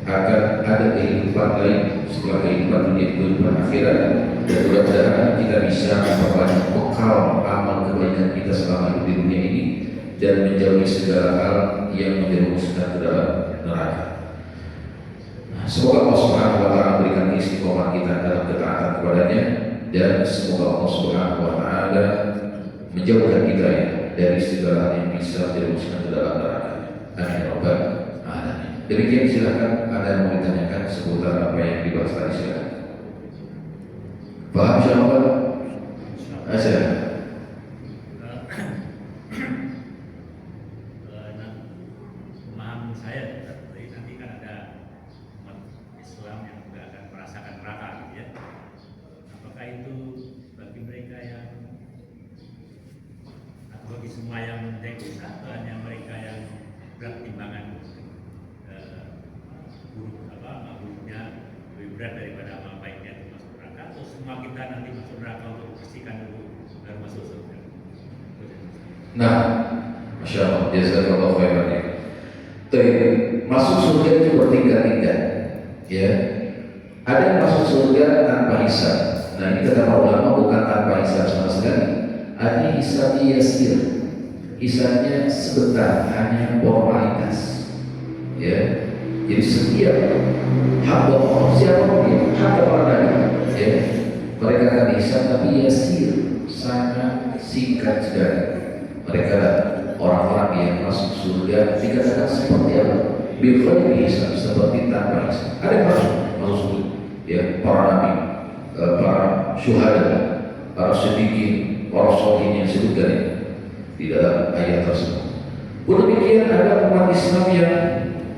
agar ada kehidupan lain setelah kehidupan dunia, kehidupan akhirat, dan mudah-mudahan kita bisa memperbanyak bekal amal kebaikan kita selama hidup di dunia ini dan menjauhi segala hal yang menjerumuskan ke dalam neraka. Semoga Allah Subhanahu wa Ta'ala berikan istiqomah kita dalam ketaatan kepadanya, dan semoga Allah Subhanahu wa Ta'ala menjauhkan kita ya dari segala hal yang bisa menjerumuskan ke dalam neraka. Amin ya rabbal alamin. Demikian, silakan ada yang mau ditanyakan seputar apa yang dibahas tadi, silakan. Paham insyaallah? Silakan. Pemahaman saya nanti kan ada umat Islam yang juga akan merasakan neraka gitu ya. Apakah itu bagi mereka yang atau bagi semua yang mendekat atau hanya mereka yang berat timbangan buruknya lebih berat daripada amal baiknya itu masuk neraka, atau semua kita nanti masuk neraka untuk bersihkan dulu baru masuk surga? Nah, Masya Allah, jazakallahu khairan ya. Masuk surga itu bertingkat-tingkat, ya. Ada yang masuk surga tanpa hisab. Nah, ini kata para ulama bukan tanpa hisab sama sekali. Artinya hisabnya yasir, hisabnya sebentar, hanya formalitas, ya. Jadi setiap hamba Allah, siapapun dia, hamba para nabi, ya, mereka akan dihisab tapi yasir, sangat singkat sekali. Mereka orang-orang yang masuk surga dikatakan seperti apa? Bighairi hisab, seperti tanpa hisab. Ada yang masuk surga, ya, para nabi, para syuhada, para siddiqin, para sholihin yang disebutkan di dalam ayat tersebut. Demikian ada umat Islam yang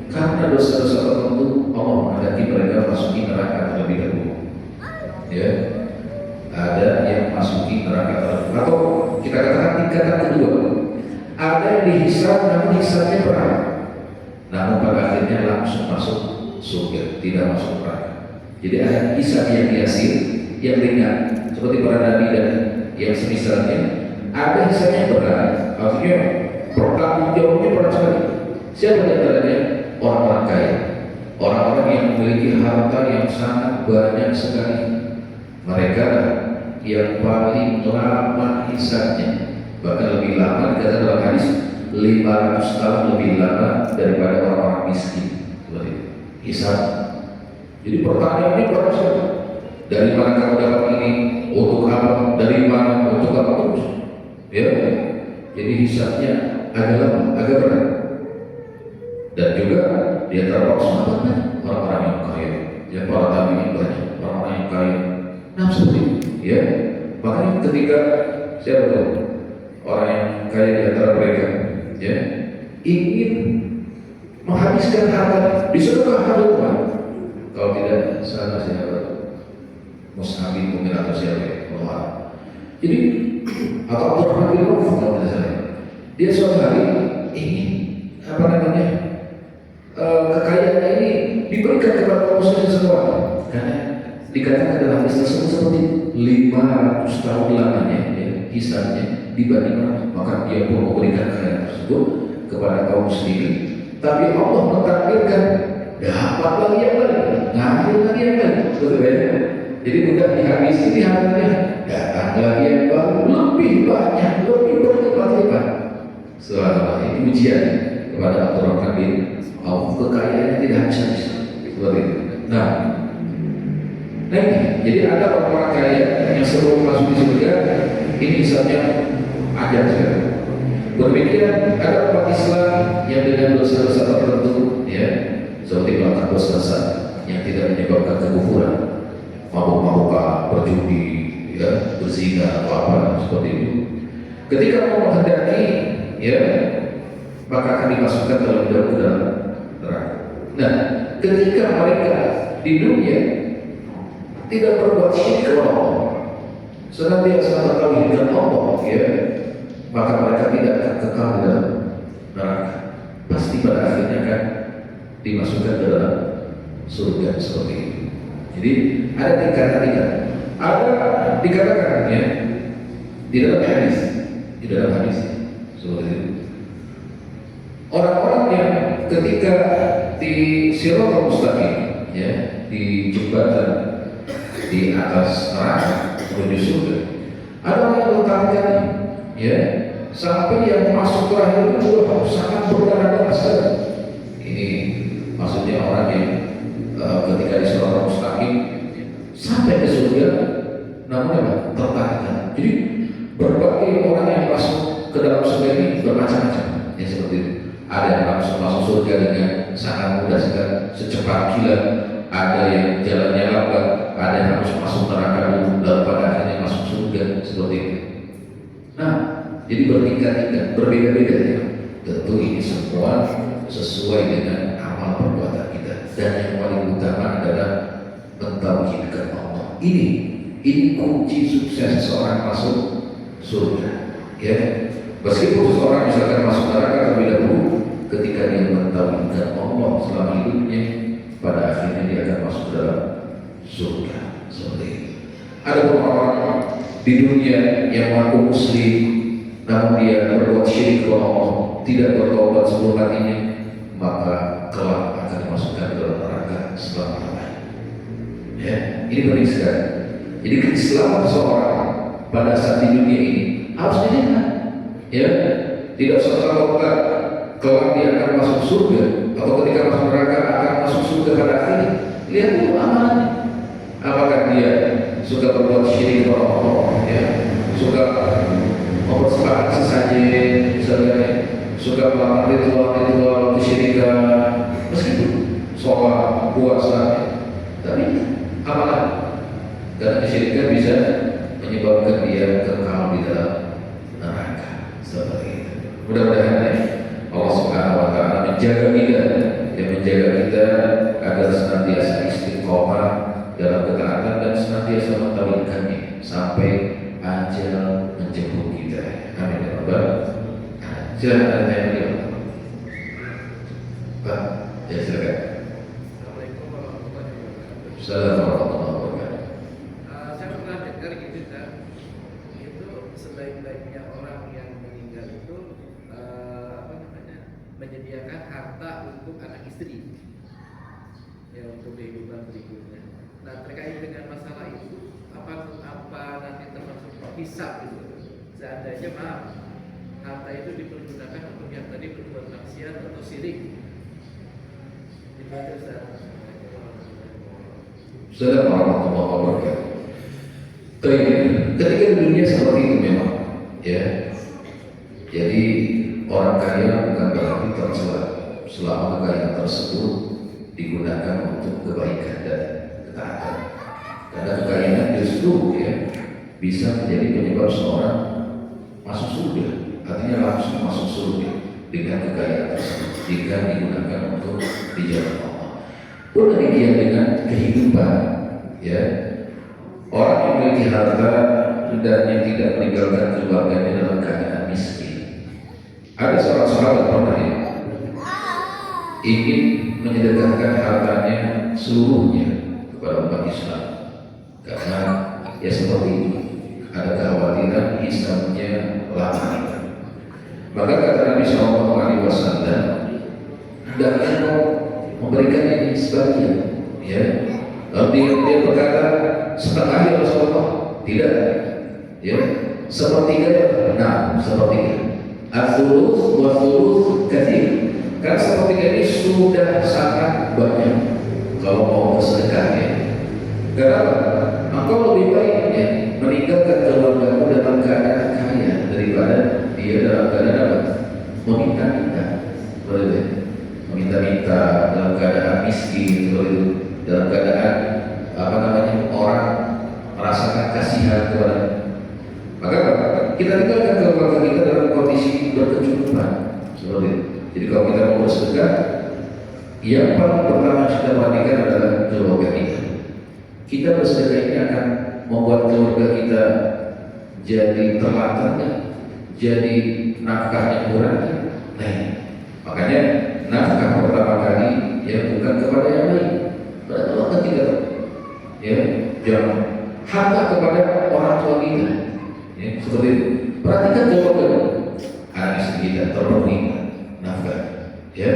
karena dosa-dosa tertentu Allah menghendaki mereka masuki neraka terlebih dahulu. Ya, ada yang masuki neraka terlebih, atau kita katakan tingkatan kedua. Ada yang dihisab namun hisabnya berat, namun pada akhirnya langsung masuk surga, tidak masuk neraka. Jadi ada hisab yang yasir, yang ringan, seperti para nabi dan yang semisalnya. Ada hisabnya berat, artinya bertanggung jawabnya berat sekali. Siapa di antaranya? Orang-orang kaya, orang-orang yang memiliki harta yang sangat banyak sekali. Mereka yang paling lama hisabnya, bahkan lebih lama dikatakan dalam hadis 500 tahun lebih lama daripada orang-orang miskin. Seperti itu hisab. Jadi pertanyaannya berat sekali. Dari mana kamu dapat ini? Untuk apa? Dari mana? Untuk apa? Terus, ya. Jadi hisabnya agak lama, agak berat. Dan juga di antara para sahabat orang-orang yang kaya, ya, para tabi'in banyak orang-orang yang kaya. Nah seperti itu, ya. Makanya ketika saya tahu orang yang kaya di antara mereka, ya, ingin menghabiskan harta disedekahkan rumah. Kalau tidak salah saya Mus'abin mungkin atau siapa Allah. Jadi atau Abdurrahman bin Auf kalau tidak salah, dia suatu hari ingin apa namanya kekayaannya ini diberikan kepada kaum muslimin semua, karena Dikatakan dalam hadis tersebut seperti 500 tahun lamanya ya, kisahnya dibanding Nabi, maka dia pun memberikan kekayaan tersebut kepada kaum muslimin. Tapi Allah mentakdirkan dapat lagi yang lain, ngambil lagi yang lain, betul ya? Jadi bukan dihabisi di hartanya, datang lagi yang baru, lebih banyak, lebih berlipat-lipat. Subhanallah, ini ujian kepada Abdurrahman bin Auf, kekayaannya tidak habis-habis seperti itu. Nah, jadi ada orang-orang kaya yang sebelum masuk di surga, ini misalnya ajar sekali. Berpikir ada umat Islam yang dengan dosa-dosa tertentu, ya, seperti melakukan dosa besar yang tidak menyebabkan kekufuran, mabuk-mabukan, berjudi, ya, berzina, apa seperti itu. Ketika Allah menghendaki, ya, maka akan dimasukkan dalam neraka. Nah, ketika mereka di dunia tidak berbuat syirik kepada Allah, senantiasa bertauhid dengan Allah, ya, maka mereka tidak akan kekal di dalam neraka. Pasti pada akhirnya akan dimasukkan ke dalam surga seperti itu. Jadi ada tingkatan-tingkatan. Ada dikatakan ya di dalam hadis, seperti itu. Orang-orang yang ketika di Siratal Mustaqim, ya, di jembatan di atas neraka menuju surga, ada orang yang bertanya, ya, sampai yang masuk terakhir itu sangat berdarah-darah sekali. Ini maksudnya orang yang ketika di Siratal Mustaqim sampai ke surga, namun apa? Tertanya. Jadi berbagai orang yang masuk ke dalam surga ini bermacam-macam, ya, seperti itu. Ada yang langsung masuk surga dengan sangat mudah sekali, secepat kilat. Ada yang jalannya lambat, ada yang harus masuk neraka dulu, lalu pada akhirnya masuk surga, seperti itu. Nah, jadi bertingkat-tingkat, berbeda-beda ya. Tentu ini semua sesuai dengan amal perbuatan kita. Dan yang paling utama adalah mentauhidkan Allah. Ini kunci sukses seseorang masuk surga. Ya, meskipun seseorang misalkan masuk neraka terlebih dahulu, ketika dia mentauhidkan Allah selama hidupnya, pada akhirnya dia akan masuk dalam surga. Seperti itu. Ada orang-orang di dunia yang mengaku muslim, namun dia berbuat syirik kepada Allah, tidak bertobat sebelum hatinya, maka kelak akan dimasukkan ke dalam neraka selama-lamanya. Ya, ini penting sekali. Jadi keislaman seseorang pada saat di dunia ini harus dijaga. Ya, tidak serta-merta kelak dia akan masuk surga atau ketika masuk neraka akan masuk surga pada akhirnya. Lihat dulu amalnya. Apakah dia suka berbuat syirik kepada Allah, ya, suka mempersembahkan sesajen, misalnya suka melakukan ritual kesyirikan, meskipun sholat, puasa, tapi amalan, karena kesyirikan bisa menyebabkan dia kekal di dalam neraka. Seperti itu. Mudah-mudahan Allah Subhanahu Wa Taala menjaga kita, dan menjaga kita agar senantiasa istiqomah dalam ketaatan dan senantiasa mentauhidkannya sampai ajal menjemput kita. Amin ya rabbal alamin. Silakan tanya dia. Pak, ya silakan. Assalamualaikum warahmatullahi wabarakatuh. Assalamualaikum warahmatullahi wabarakatuh. Saya pernah dengar gitu kan, itu sebaik-baiknya orang yang meninggal itu menyediakan harta untuk anak istri, ya, untuk kehidupan berikutnya. Nah, terkait dengan masalah itu, apa nanti termasuk hisab gitu? Seandainya harta itu dipergunakan untuk yang tadi berbuat maksiat atau syirik. Itu aja, Ustaz. Assalamualaikum warahmatullahi wabarakatuh. Ketika di dunia seperti itu memang, ya. Jadi orang kaya bukan berarti tercela selama kekayaan tersebut digunakan untuk kebaikan dan ketaatan. Karena kekayaan justru, ya, bisa menjadi penyebab seorang masuk surga. Artinya langsung masuk surga dengan kekayaan tersebut jika digunakan untuk di jalan Allah. Pun demikian dengan kehidupan, ya, orang yang memiliki harta hendaknya tidak meninggalkan keluarganya dalam keadaan miskin. Ada seorang sahabat pernah ingin menyedekahkan hartanya seluruhnya kepada umat Islam, karena ya seperti itu, ada kekhawatiran hisabnya lama. Maka kata Nabi Shallallahu Alaihi Wasallam, hendaknya kau memberikan ini sebagian, ya. Lalu dia berkata setengah ya Rasulullah, tidak, ya, sepertiga, nah sepertiga. Al-thuluth wa thuluth kathir. Karena sepertiga ini sudah sangat banyak kalau mau bersedekah, ya. Kenapa? Engkau lebih baik, ya, meninggalkan keluargamu dalam keadaan kaya daripada dia dalam keadaan apa? Meminta-minta, meminta-minta dalam keadaan miskin, dalam keadaan apa namanya, orang merasakan kasihan kepada. Maka kita tinggalkan keluarga kita dalam kondisi berkecukupan, seperti itu. Jadi kalau kita mau bersedekah, yang paling pertama kita perhatikan adalah keluarga kita. Kita bersedekah ini akan membuat keluarga kita jadi terlantarnya, jadi nafkahnya kurang. Nah, makanya nafkah pertama kali ya bukan kepada yang lain, pada keluarga kita. Ya, jangan harta kepada orang tua kita. Ya, seperti itu. Perhatikan keluarga, anak istri kita terpenuhi nafkah. Ya,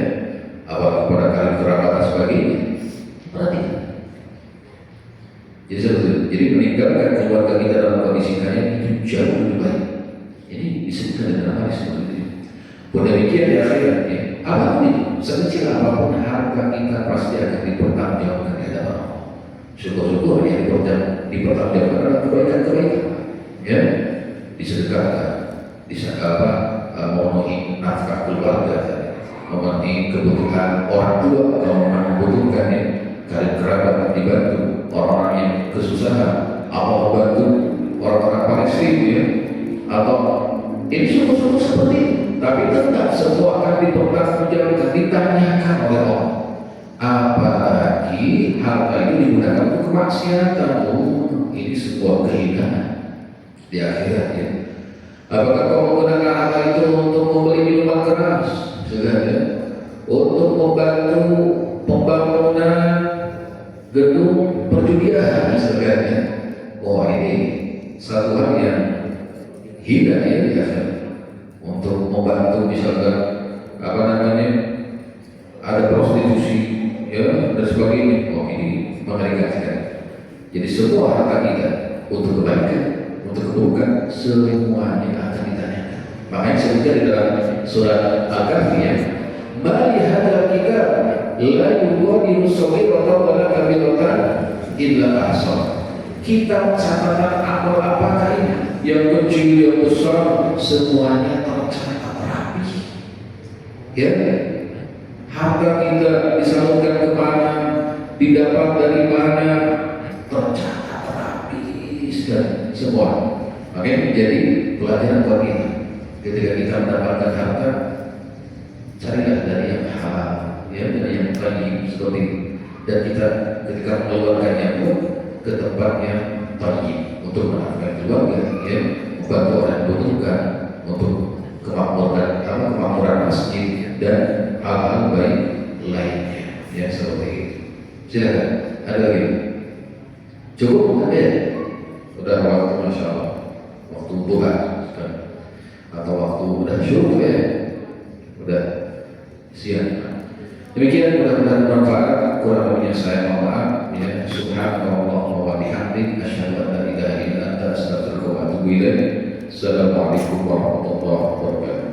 apa kepada kalian kerabat dan sebagainya. Perhatikan. Jadi seperti itu. Jadi meninggalkan keluarga kita dalam kondisi kaya itu jauh lebih baik. Ini disebutkan dalam hadis seperti itu. Demikian di akhirat, ya. Apapun itu, sekecil apapun harta kita pasti akan dipertanggungjawabkan di hadapan Allah. Syukur-syukur yang dipertanggungjawabkan adalah kebaikan-kebaikan, ya, disedekahkan, memenuhi nafkah keluarga, memenuhi kebutuhan orang tua kalau membutuhkan, ya, kalian kerabat dibantu, orang-orang yang kesusahan, Allah bantu orang-orang Palestina, ya, atau ini syukur-syukur seperti itu. Tapi tetap semua akan dipertanggungjawabkan, ditanyakan oleh Allah. Apalagi harta itu digunakan untuk kemaksiatan, ini sebuah kehinaan di akhirat, ya. Apakah kau menggunakan harta itu untuk membeli minuman keras, segala, untuk membantu pembangunan gedung perjudian, segala? Oh, ini satu hal yang hina, ya, di akhirat. Untuk membantu misalkan apa namanya, ada prostitusi, ya, dan sebagainya. Oh, ini mengerikan sekali. Jadi semua harta kita untuk kebaikan, untuk keburukan, semuanya akan ditanyakan. Makanya sebutkan di dalam surat Al-Kahfi, ya, mali hadal kita la yughadiru saghiratan wa la kabiratan illa ahsaha. Kitab catatan amal apakah ini? Yang kecil, yang besar, semuanya tercatat rapi. Ya, harta kita disalurkan kemana, didapat dari mana, tercatat rapi sekali semua. Makanya menjadi pelajaran buat kita. Ketika kita mendapatkan harta, carilah dari yang halal, ya, dari yang thayyib, seperti itu. Dan kita ketika mengeluarkannya pun ke tempat yang thayyib, untuk menafkahkan keluarga, ya, membantu orang yang membutuhkan, untuk kemakmuran masjid dan hal-hal baik lainnya, ya, seperti itu. Silakan, ada lagi? Cukup, ada ya? Udah waktu, masya Allah, waktu duha atau waktu udah syuruk, ya, udah siang. Demikian, mudah-mudahan bermanfaat. Kurang lebihnya saya mohon maaf, ya. Subhanallah wa bihamdihi, asyhadu an la ilaha illa anta, astaghfiruka wa atubu ilaik. Assalamualaikum warahmatullahi wabarakatuh.